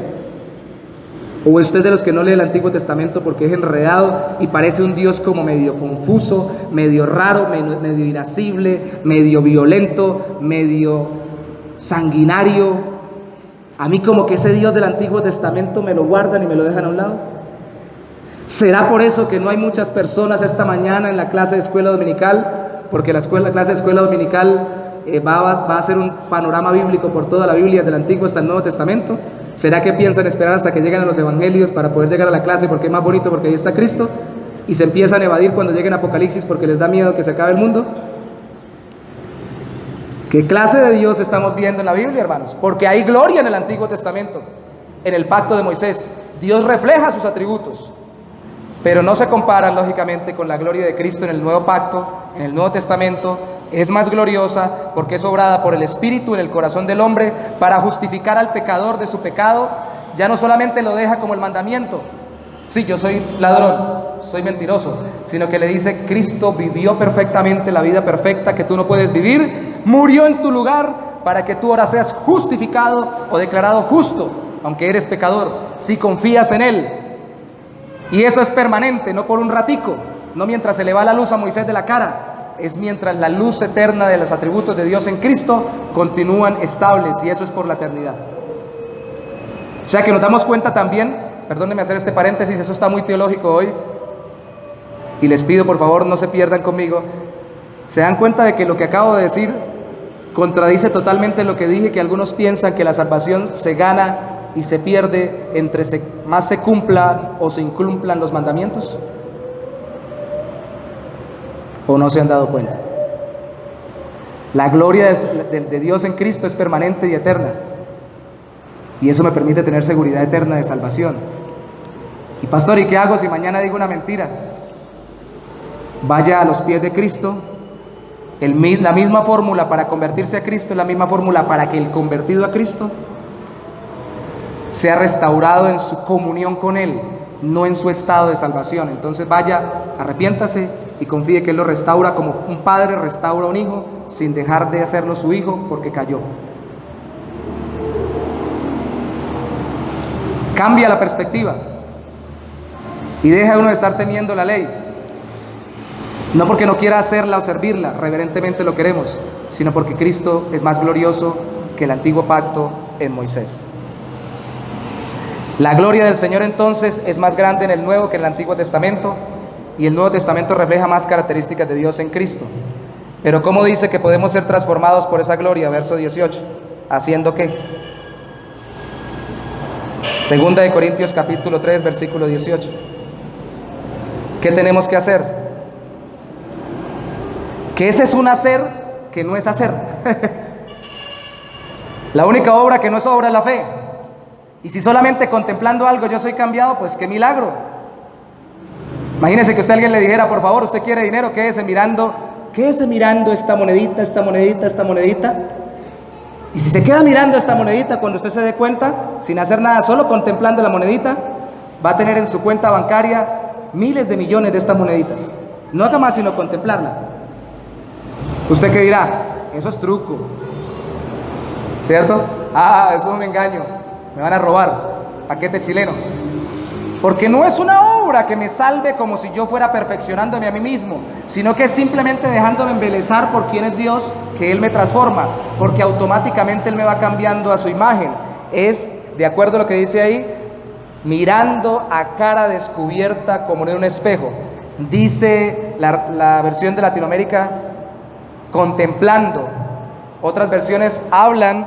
¿O usted de los que no lee el Antiguo Testamento porque es enredado y parece un Dios como medio confuso, medio raro, medio irascible, medio violento, medio sanguinario? A mí como que ese Dios del Antiguo Testamento me lo guardan y me lo dejan a un lado. ¿Será por eso que no hay muchas personas esta mañana en la clase de escuela dominical? Porque la clase de escuela dominical va a ser un panorama bíblico por toda la Biblia, del Antiguo hasta el Nuevo Testamento. ¿Será que piensan esperar hasta que lleguen a los evangelios para poder llegar a la clase porque es más bonito, porque ahí está Cristo? Y se empiezan a evadir cuando lleguen a Apocalipsis porque les da miedo que se acabe el mundo. ¿Qué clase de Dios estamos viendo en la Biblia, hermanos? Porque hay gloria en el Antiguo Testamento, en el pacto de Moisés. Dios refleja sus atributos, pero no se comparan lógicamente con la gloria de Cristo en el Nuevo Pacto, en el Nuevo Testamento. Es más gloriosa porque es obrada por el Espíritu en el corazón del hombre para justificar al pecador de su pecado. Ya no solamente lo deja como el mandamiento, sí, yo soy ladrón, soy mentiroso, sino que le dice, Cristo vivió perfectamente la vida perfecta que tú no puedes vivir, murió en tu lugar para que tú ahora seas justificado o declarado justo, aunque eres pecador, si confías en Él. Y eso es permanente, no por un ratico, no mientras se le va la luz a Moisés de la cara, es mientras la luz eterna de los atributos de Dios en Cristo continúan estables, y eso es por la eternidad. O sea que nos damos cuenta también, perdónenme hacer este paréntesis, eso está muy teológico hoy, y les pido por favor no se pierdan conmigo. ¿Se dan cuenta de que lo que acabo de decir contradice totalmente lo que dije, que algunos piensan que la salvación se gana y se pierde entre más se cumplan o se incumplan los mandamientos? ¿O no se han dado cuenta? La gloria de Dios en Cristo es permanente y eterna. Y eso me permite tener seguridad eterna de salvación. Y pastor, ¿y qué hago si mañana digo una mentira? Vaya a los pies de Cristo. La misma fórmula para convertirse a Cristo es la misma fórmula para que el convertido a Cristo sea restaurado en su comunión con Él, no en su estado de salvación. Entonces vaya, arrepiéntase y confíe que Él lo restaura como un padre restaura a un hijo, sin dejar de hacerlo su hijo porque cayó. Cambia la perspectiva y deja uno de estar temiendo la ley. No porque no quiera hacerla o servirla, reverentemente lo queremos, sino porque Cristo es más glorioso que el antiguo pacto en Moisés. La gloria del Señor entonces es más grande en el Nuevo que en el Antiguo Testamento, y el Nuevo Testamento refleja más características de Dios en Cristo. Pero ¿cómo dice que podemos ser transformados por esa gloria? Verso 18. ¿Haciendo qué? Segunda de Corintios capítulo 3, versículo 18. ¿Qué tenemos que hacer? Que ese es un hacer que no es hacer. La única obra que no es obra es la fe. Y si solamente contemplando algo yo soy cambiado, pues qué milagro. Imagínese que usted a alguien le dijera, por favor, usted quiere dinero, quédese mirando esta monedita, esta monedita, esta monedita. Y si se queda mirando esta monedita, cuando usted se dé cuenta, sin hacer nada, solo contemplando la monedita, va a tener en su cuenta bancaria miles de millones de estas moneditas. No haga más sino contemplarla. ¿Usted qué dirá? Eso es truco, ¿cierto? Eso es un engaño, me van a robar, paquete chileno. Porque no es una obra que me salve como si yo fuera perfeccionándome a mí mismo, sino que es simplemente dejándome embelezar por quién es Dios, que Él me transforma, porque automáticamente Él me va cambiando a su imagen. Es, de acuerdo a lo que dice ahí, mirando a cara descubierta como en un espejo. Dice la versión de Latinoamérica, contemplando. Otras versiones hablan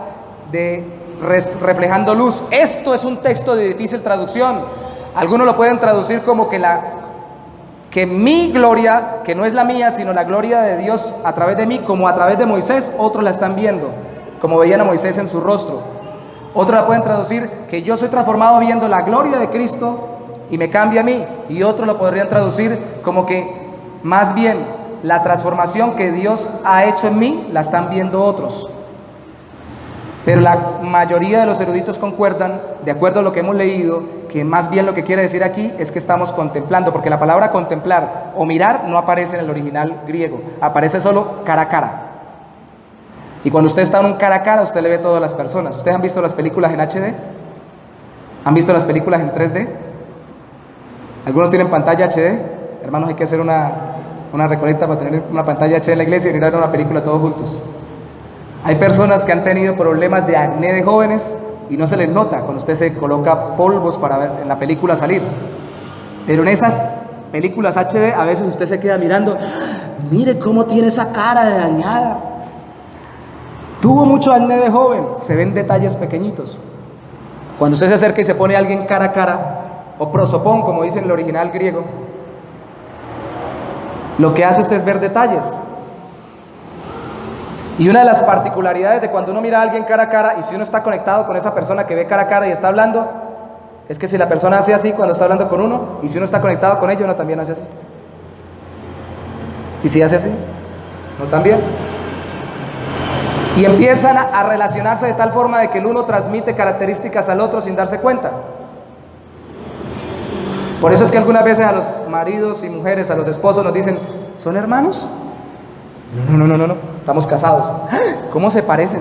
de reflejando luz. Esto es un texto de difícil traducción. Algunos lo pueden traducir como que mi gloria, que no es la mía, sino la gloria de Dios a través de mí, como a través de Moisés, otros la están viendo, como veían a Moisés en su rostro. Otros la pueden traducir que yo soy transformado viendo la gloria de Cristo y me cambia a mí. Y otros lo podrían traducir como que más bien la transformación que Dios ha hecho en mí la están viendo otros. Pero la mayoría de los eruditos concuerdan, de acuerdo a lo que hemos leído, que más bien lo que quiere decir aquí es que estamos contemplando, porque la palabra contemplar o mirar no aparece en el original griego, aparece solo cara a cara. Y cuando usted está en un cara a cara, usted le ve a todas las personas. ¿Ustedes han visto las películas en HD? ¿Han visto las películas en 3D? ¿Algunos tienen pantalla HD? Hermanos, hay que hacer una recolecta para tener una pantalla HD en la iglesia y mirar una película todos juntos. Hay personas que han tenido problemas de acné de jóvenes y no se les nota cuando usted se coloca polvos para ver en la película salir. Pero en esas películas HD a veces usted se queda mirando, mire cómo tiene esa cara de dañada. Tuvo mucho acné de joven, se ven detalles pequeñitos. Cuando usted se acerca y se pone a alguien cara a cara, o prosopón, como dice en el original griego, lo que hace usted es ver detalles. Y una de las particularidades de cuando uno mira a alguien cara a cara, y si uno está conectado con esa persona que ve cara a cara y está hablando, es que si la persona hace así cuando está hablando con uno, y si uno está conectado con ella, uno también hace así. Y si hace así, no también. Y empiezan a relacionarse de tal forma de que el uno transmite características al otro sin darse cuenta. Por eso es que algunas veces a los maridos y mujeres, a los esposos nos dicen, ¿son hermanos? No, estamos casados. ¿Cómo se parecen?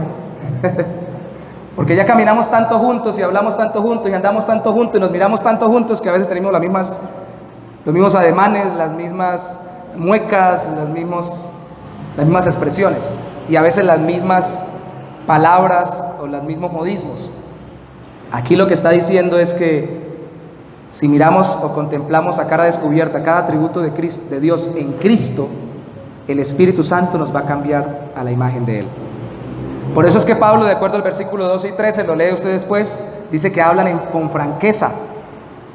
Porque ya caminamos tanto juntos y hablamos tanto juntos y andamos tanto juntos y nos miramos tanto juntos que a veces tenemos los mismos ademanes, las mismas muecas, las mismas expresiones y a veces las mismas palabras o los mismos modismos. Aquí lo que está diciendo es que si miramos o contemplamos a cara descubierta cada atributo de Cristo, de Dios en Cristo, el Espíritu Santo nos va a cambiar a la imagen de Él. Por eso es que Pablo, de acuerdo al versículo 12 y 13, lo lee usted después, dice que hablan con franqueza,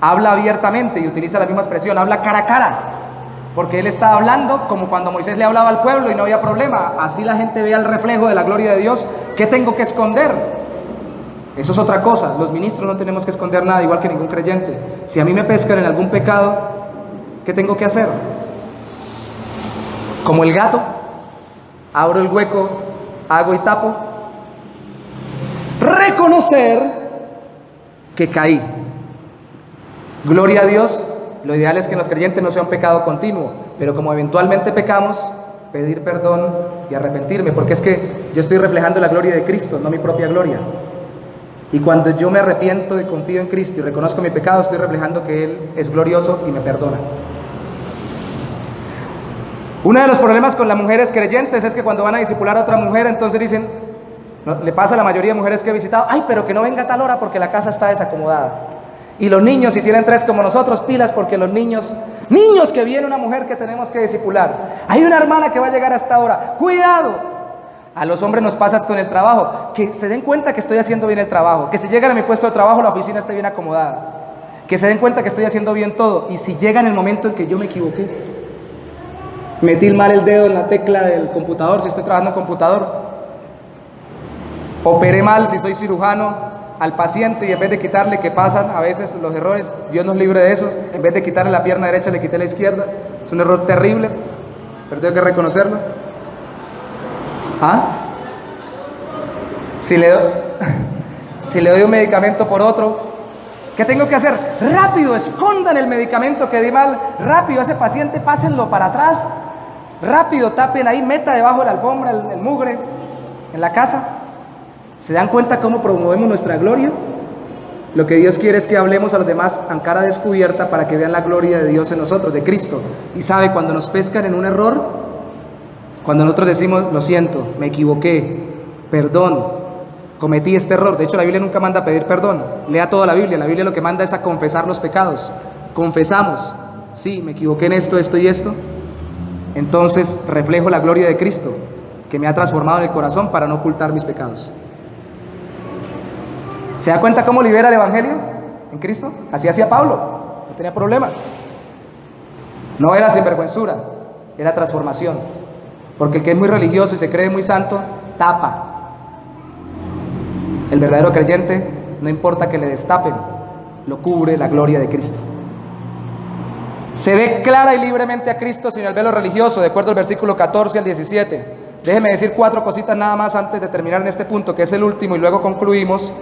habla abiertamente y utiliza la misma expresión, habla cara a cara. porque Él está hablando como cuando Moisés le hablaba al pueblo y no había problema. Así la gente ve el reflejo de la gloria de Dios. ¿Qué tengo que esconder? Eso es otra cosa. Los ministros no tenemos que esconder nada, igual que ningún creyente. Si a mí me pescan en algún pecado, ¿qué tengo que hacer? Como el gato, abro el hueco, hago y tapo. Reconocer que caí. Gloria a Dios. Lo ideal es que en los creyentes no sea un pecado continuo, pero como eventualmente pecamos, pedir perdón y arrepentirme, porque es que yo estoy reflejando la gloria de Cristo, no mi propia gloria. Y cuando yo me arrepiento y confío en Cristo y reconozco mi pecado, estoy reflejando que Él es glorioso y me perdona. Uno de los problemas con las mujeres creyentes es que cuando van a discipular a otra mujer, entonces dicen, no, le pasa a la mayoría de mujeres que he visitado, ay, pero que no venga a tal hora porque la casa está desacomodada. Y los niños, si tienen 3 como nosotros, pilas, porque los niños que viene una mujer que tenemos que discipular. Hay una hermana que va a llegar a esta hora, cuidado. A los hombres nos pasa con el trabajo, que se den cuenta que estoy haciendo bien el trabajo, que si llegan a mi puesto de trabajo la oficina esté bien acomodada, que se den cuenta que estoy haciendo bien todo. Y si llega en el momento en que yo me equivoqué, metí mal el dedo en la tecla del computador, si estoy trabajando en computador, operé mal si soy cirujano al paciente y en vez de quitarle, que pasan a veces los errores, Dios nos libre de eso, en vez de quitarle la pierna derecha le quité la izquierda, es un error terrible, pero tengo que reconocerlo. Si le doy un medicamento por otro, ¿qué tengo que hacer? Rápido, escondan el medicamento que di mal, rápido, a ese paciente pásenlo para atrás, rápido, tapen ahí, meta debajo de la alfombra el mugre en la casa. ¿Se dan cuenta cómo promovemos nuestra gloria? Lo que Dios quiere es que hablemos a los demás en cara descubierta para que vean la gloria de Dios en nosotros, de Cristo. Y sabe, cuando nos pescan en un error, cuando nosotros decimos, lo siento, me equivoqué, perdón, cometí este error. De hecho, la Biblia nunca manda a pedir perdón. Lea toda la Biblia. La Biblia lo que manda es a confesar los pecados. Confesamos, sí, me equivoqué en esto, esto y esto. Entonces reflejo la gloria de Cristo, que me ha transformado en el corazón para no ocultar mis pecados. ¿Se da cuenta cómo libera el Evangelio en Cristo? Así hacía Pablo, no tenía problema. No era sinvergüenzura, era transformación. Porque el que es muy religioso y se cree muy santo, tapa. El verdadero creyente, no importa que le destapen, lo cubre la gloria de Cristo. Se ve clara y libremente a Cristo sin el velo religioso, de acuerdo al versículo 14 al 17. Déjeme decir 4 cositas nada más antes de terminar en este punto, que es el último, y luego concluimos.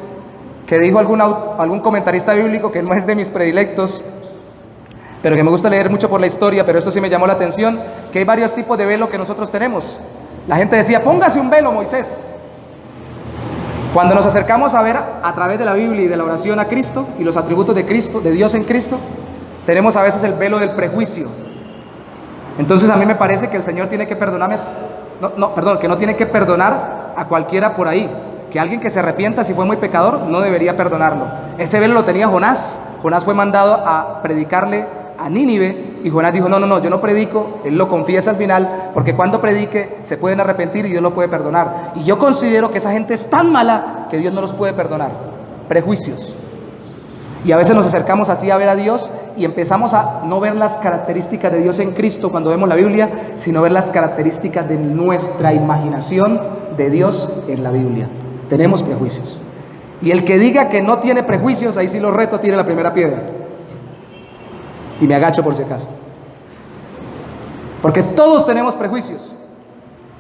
Que dijo algún comentarista bíblico, que no es de mis predilectos, pero que me gusta leer mucho por la historia, pero esto sí me llamó la atención, que hay varios tipos de velo que nosotros tenemos. La gente decía, póngase un velo, Moisés. Cuando nos acercamos a ver a través de la Biblia y de la oración a Cristo y los atributos de Cristo, de Dios en Cristo, tenemos a veces el velo del prejuicio. Entonces a mí me parece que el Señor tiene que perdonarme, que no tiene que perdonar a cualquiera por ahí. Que alguien que se arrepienta si fue muy pecador no debería perdonarlo. Ese velo lo tenía Jonás. Jonás fue mandado a predicarle a Nínive y Jonás dijo, no, yo no predico. Él lo confiesa al final, porque cuando predique se pueden arrepentir y Dios lo puede perdonar. Y yo considero que esa gente es tan mala que Dios no los puede perdonar. Prejuicios. Y a veces nos acercamos así a ver a Dios y empezamos a no ver las características de Dios en Cristo cuando vemos la Biblia, sino ver las características de nuestra imaginación de Dios en la Biblia. Tenemos prejuicios. Y el que diga que no tiene prejuicios, ahí sí lo reto, tire la primera piedra. Y me agacho por si acaso. Porque todos tenemos prejuicios.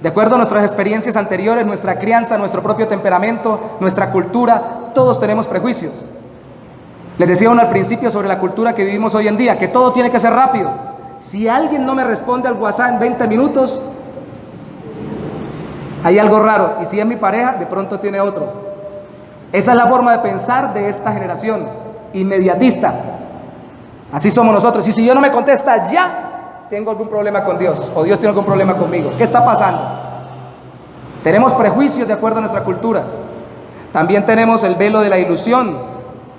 De acuerdo a nuestras experiencias anteriores, nuestra crianza, nuestro propio temperamento, nuestra cultura, todos tenemos prejuicios. Les decía uno al principio sobre la cultura que vivimos hoy en día, que todo tiene que ser rápido. Si alguien no me responde al WhatsApp en 20 minutos, hay algo raro, y si es mi pareja, de pronto tiene otro. Esa es la forma de pensar de esta generación, inmediatista. Así somos nosotros, y si yo no me contesta ya, tengo algún problema con Dios, o Dios tiene algún problema conmigo. ¿Qué está pasando? Tenemos prejuicios de acuerdo a nuestra cultura. También tenemos el velo de la ilusión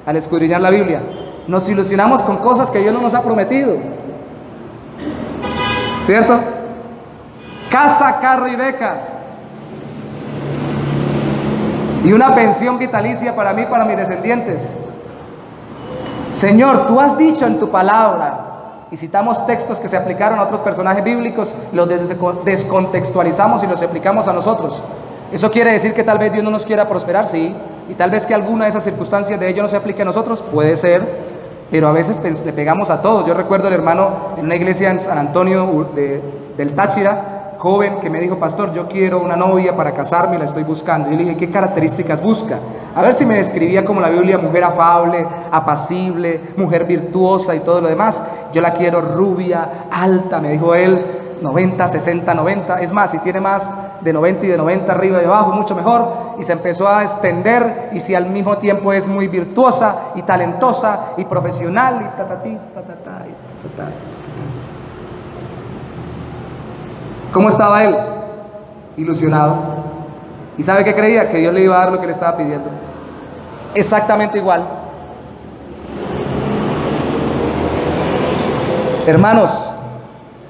al escudriñar la Biblia. Nos ilusionamos con cosas que Dios no nos ha prometido. ¿Cierto? Casa, carro y beca. Y una pensión vitalicia para mí y para mis descendientes. Señor, tú has dicho en tu palabra y citamos textos que se aplicaron a otros personajes bíblicos, los descontextualizamos y los aplicamos a nosotros. ¿Eso quiere decir que tal vez Dios no nos quiera prosperar? Sí. Y tal vez que alguna de esas circunstancias de ello no se aplique a nosotros, puede ser, pero a veces le pegamos a todos. Yo recuerdo el hermano en una iglesia en San Antonio del Táchira, joven, que me dijo: pastor, yo quiero una novia para casarme y la estoy buscando. Yo le dije: ¿qué características busca? A ver si me describía como la Biblia: mujer afable, apacible, mujer virtuosa y todo lo demás. Yo la quiero rubia, alta, me dijo él, 90, 60, 90. Es más, si tiene más de 90 y de 90 arriba y abajo, mucho mejor. Y se empezó a extender, y si al mismo tiempo es muy virtuosa y talentosa y profesional y tatatí, tatatá, y tatatá. ¿Cómo estaba él? Ilusionado. ¿Y sabe qué creía? Que Dios le iba a dar lo que le estaba pidiendo. Exactamente igual. Hermanos,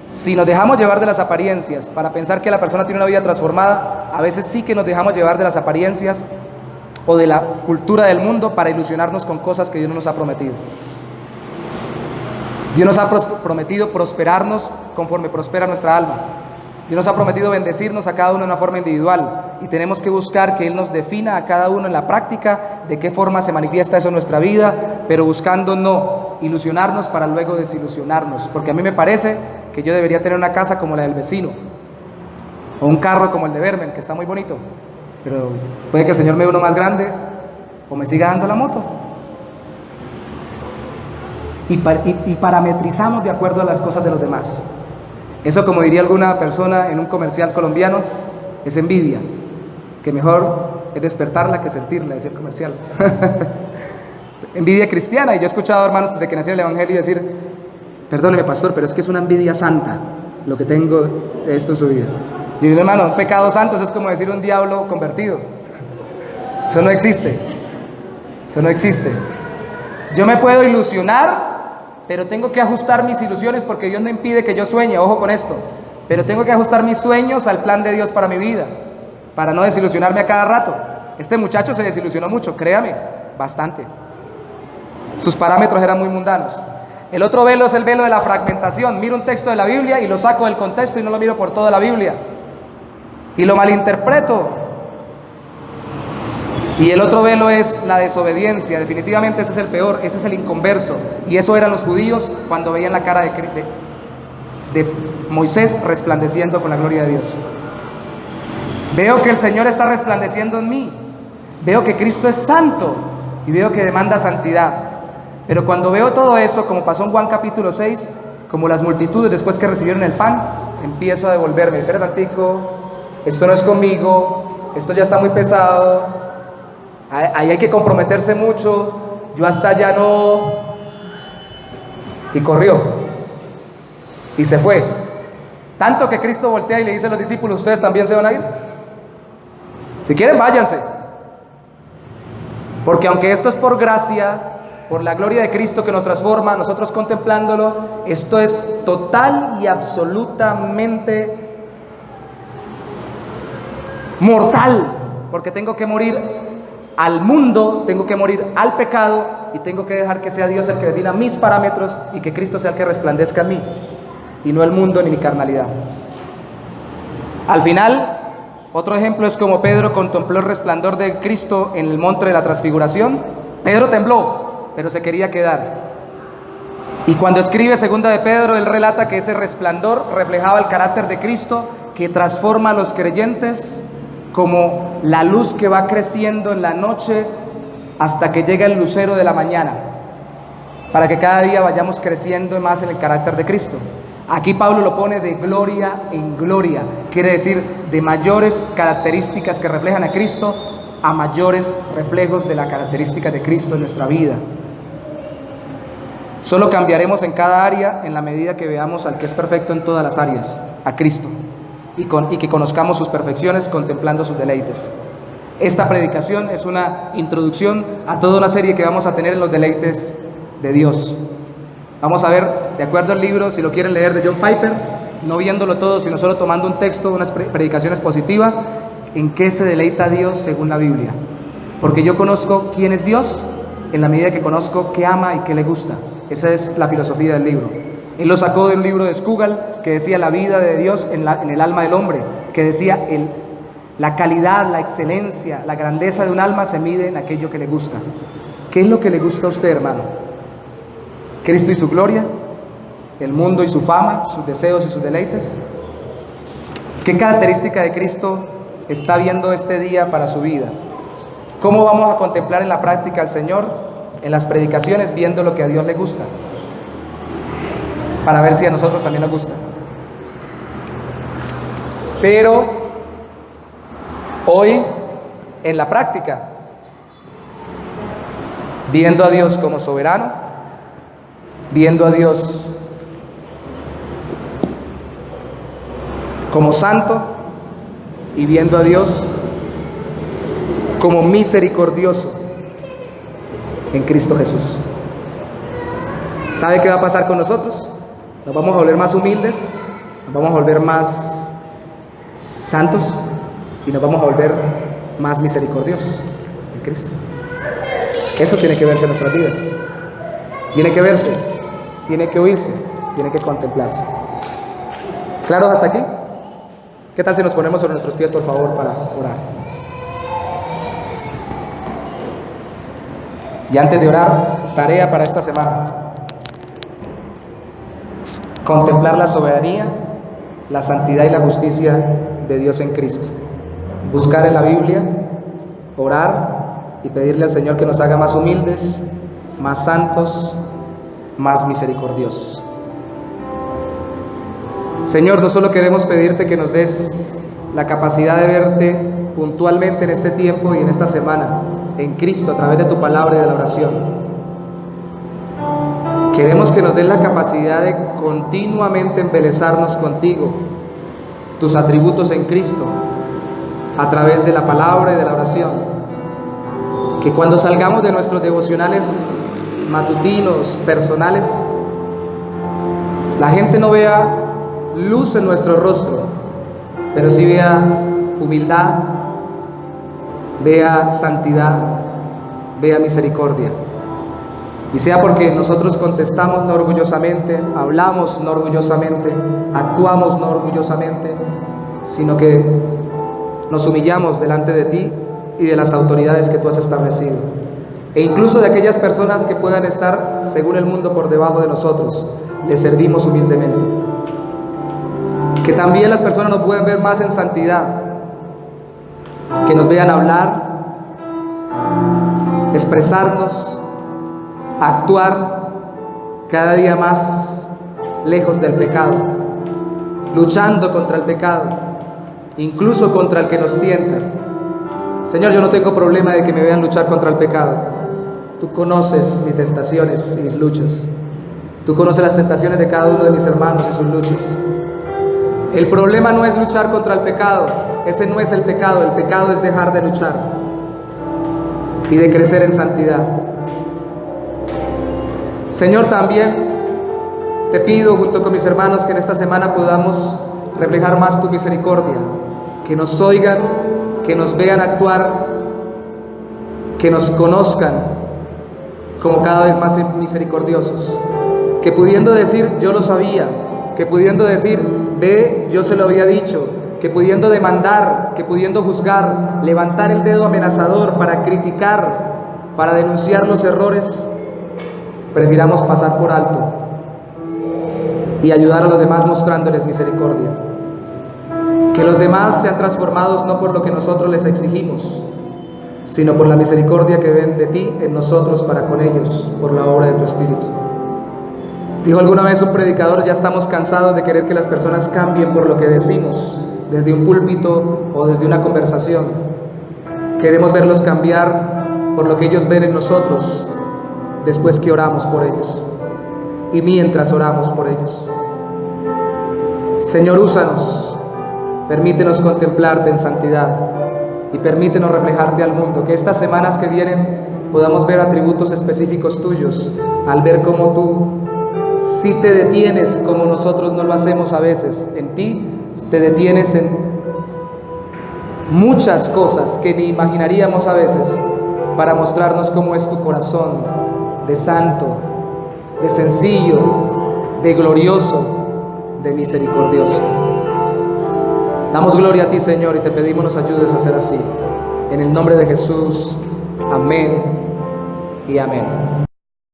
si nos dejamos llevar de las apariencias para pensar que la persona tiene una vida transformada, a veces sí que nos dejamos llevar de las apariencias o de la cultura del mundo para ilusionarnos con cosas que Dios no nos ha prometido. Dios nos ha prometido prosperarnos conforme prospera nuestra alma. Dios nos ha prometido bendecirnos a cada uno de una forma individual, y tenemos que buscar que Él nos defina a cada uno en la práctica de qué forma se manifiesta eso en nuestra vida, pero buscando no ilusionarnos para luego desilusionarnos, porque a mí me parece que yo debería tener una casa como la del vecino, o un carro como el de Bermen, que está muy bonito, pero puede que el Señor me dé uno más grande o me siga dando la moto. Y parametrizamos de acuerdo a las cosas de los demás. Eso, como diría alguna persona en un comercial colombiano, es envidia, que mejor es despertarla que sentirla, decía el comercial. Envidia cristiana. Y yo he escuchado hermanos desde que nació el evangelio decir: perdóneme, pastor, pero es que es una envidia santa lo que tengo de esto en su vida. Y digo: hermano, un pecado santo, eso es como decir un diablo convertido. Eso no existe. Eso no existe. Yo me puedo ilusionar, pero tengo que ajustar mis ilusiones, porque Dios no impide que yo sueñe, ojo con esto, pero tengo que ajustar mis sueños al plan de Dios para mi vida, para no desilusionarme a cada rato. Este muchacho se desilusionó mucho, créame, bastante. Sus parámetros eran muy mundanos. El otro velo es el velo de la fragmentación. Miro un texto de la Biblia y lo saco del contexto y no lo miro por toda la Biblia, y lo malinterpreto. Y el otro velo es la desobediencia. Definitivamente ese es el peor, ese es el inconverso. Y eso eran los judíos cuando veían la cara de Moisés resplandeciendo con la gloria de Dios. Veo que el Señor está resplandeciendo en mí. Veo que Cristo es santo y veo que demanda santidad. Pero cuando veo todo eso, como pasó en Juan capítulo 6, como las multitudes después que recibieron el pan, empiezo a devolverme. Espera tantico, esto no es conmigo, esto ya está muy pesado. Ahí hay que comprometerse mucho, yo hasta allá no. Y corrió y se fue, tanto que Cristo voltea y le dice a los discípulos: ¿ustedes también se van a ir? Si quieren, váyanse, porque aunque esto es por gracia, por la gloria de Cristo que nos transforma, nosotros contemplándolo, esto es total y absolutamente mortal, porque tengo que morir al mundo, tengo que morir al pecado, y tengo que dejar que sea Dios el que defina mis parámetros, y que Cristo sea el que resplandezca en mí, y no el mundo ni mi carnalidad. Al final, otro ejemplo es como Pedro contempló el resplandor de Cristo en el monte de la transfiguración. Pedro tembló, pero se quería quedar. Y cuando escribe segunda de Pedro, él relata que ese resplandor reflejaba el carácter de Cristo, que transforma a los creyentes como la luz que va creciendo en la noche hasta que llega el lucero de la mañana, para que cada día vayamos creciendo más en el carácter de Cristo. Aquí Pablo lo pone de gloria en gloria, quiere decir de mayores características que reflejan a Cristo a mayores reflejos de la característica de Cristo en nuestra vida. Solo cambiaremos en cada área en la medida que veamos al que es perfecto en todas las áreas, a Cristo. Y que conozcamos sus perfecciones contemplando sus deleites. Esta predicación es una introducción a toda una serie que vamos a tener en los deleites de Dios. Vamos a ver, de acuerdo al libro, si lo quieren leer, de John Piper, no viéndolo todo, sino solo tomando un texto, una predicación expositiva, en qué se deleita Dios según la Biblia. Porque yo conozco quién es Dios en la medida que conozco qué ama y qué le gusta. Esa es la filosofía del libro. Él lo sacó de un libro de Scougal que decía la vida de Dios en el alma del hombre, que decía la calidad, la excelencia, la grandeza de un alma se mide en aquello que le gusta. ¿Qué es lo que le gusta a usted, hermano? ¿Cristo y su gloria? ¿El mundo y su fama? ¿Sus deseos y sus deleites? ¿Qué característica de Cristo está viendo este día para su vida? ¿Cómo vamos a contemplar en la práctica al Señor? En las predicaciones, viendo lo que a Dios le gusta, para ver si a nosotros también nos gusta. Pero hoy, en la práctica, viendo a Dios como soberano, viendo a Dios como santo y viendo a Dios como misericordioso en Cristo Jesús. ¿Sabe qué va a pasar con nosotros? Nos vamos a volver más humildes, nos vamos a volver más santos y nos vamos a volver más misericordiosos en Cristo. Eso tiene que verse en nuestras vidas. Tiene que verse, tiene que oírse, tiene que contemplarse. ¿Claros hasta aquí? ¿Qué tal si nos ponemos sobre nuestros pies, por favor, para orar? Y antes de orar, tarea para esta semana: contemplar la soberanía, la santidad y la justicia de Dios en Cristo. Buscar en la Biblia, orar y pedirle al Señor que nos haga más humildes, más santos, más misericordiosos. Señor, no solo queremos pedirte que nos des la capacidad de verte puntualmente en este tiempo y en esta semana, en Cristo, a través de tu palabra y de la oración. Queremos que nos des la capacidad de continuamente embelezarnos contigo, tus atributos en Cristo, a través de la palabra y de la oración. Que cuando salgamos de nuestros devocionales matutinos, personales, la gente no vea luz en nuestro rostro, pero sí vea humildad, vea santidad, vea misericordia. Y sea porque nosotros contestamos no orgullosamente, hablamos no orgullosamente, actuamos no orgullosamente, sino que nos humillamos delante de ti y de las autoridades que tú has establecido, e incluso de aquellas personas que puedan estar, según el mundo, por debajo de nosotros, les servimos humildemente. Que también las personas nos puedan ver más en santidad, que nos vean hablar, expresarnos, actuar cada día más lejos del pecado, luchando contra el pecado, incluso contra el que nos tienta. Señor, yo no tengo problema de que me vean luchar contra el pecado. Tú conoces mis tentaciones y mis luchas. Tú conoces las tentaciones de cada uno de mis hermanos y sus luchas. El problema no es luchar contra el pecado, ese no es el pecado es dejar de luchar y de crecer en santidad. Señor, también te pido junto con mis hermanos que en esta semana podamos reflejar más tu misericordia, que nos oigan, que nos vean actuar, que nos conozcan como cada vez más misericordiosos, que pudiendo decir yo lo sabía, que pudiendo decir ve, yo se lo había dicho, que pudiendo demandar, que pudiendo juzgar, levantar el dedo amenazador para criticar, para denunciar los errores, prefiramos pasar por alto y ayudar a los demás mostrándoles misericordia. Que los demás sean transformados no por lo que nosotros les exigimos, sino por la misericordia que ven de ti en nosotros para con ellos, por la obra de tu Espíritu. Dijo alguna vez un predicador: ya estamos cansados de querer que las personas cambien por lo que decimos, desde un púlpito o desde una conversación. Queremos verlos cambiar por lo que ellos ven en nosotros, después que oramos por ellos y mientras oramos por ellos. Señor, úsanos, permítenos contemplarte en santidad y permítenos reflejarte al mundo, que estas semanas que vienen podamos ver atributos específicos tuyos, al ver cómo tú sí te detienes como nosotros no lo hacemos a veces. En ti te detienes en muchas cosas que ni imaginaríamos a veces, para mostrarnos cómo es tu corazón de santo, de sencillo, de glorioso, de misericordioso. Damos gloria a ti, Señor, y te pedimos nos ayudes a ser así. En el nombre de Jesús, amén y amén.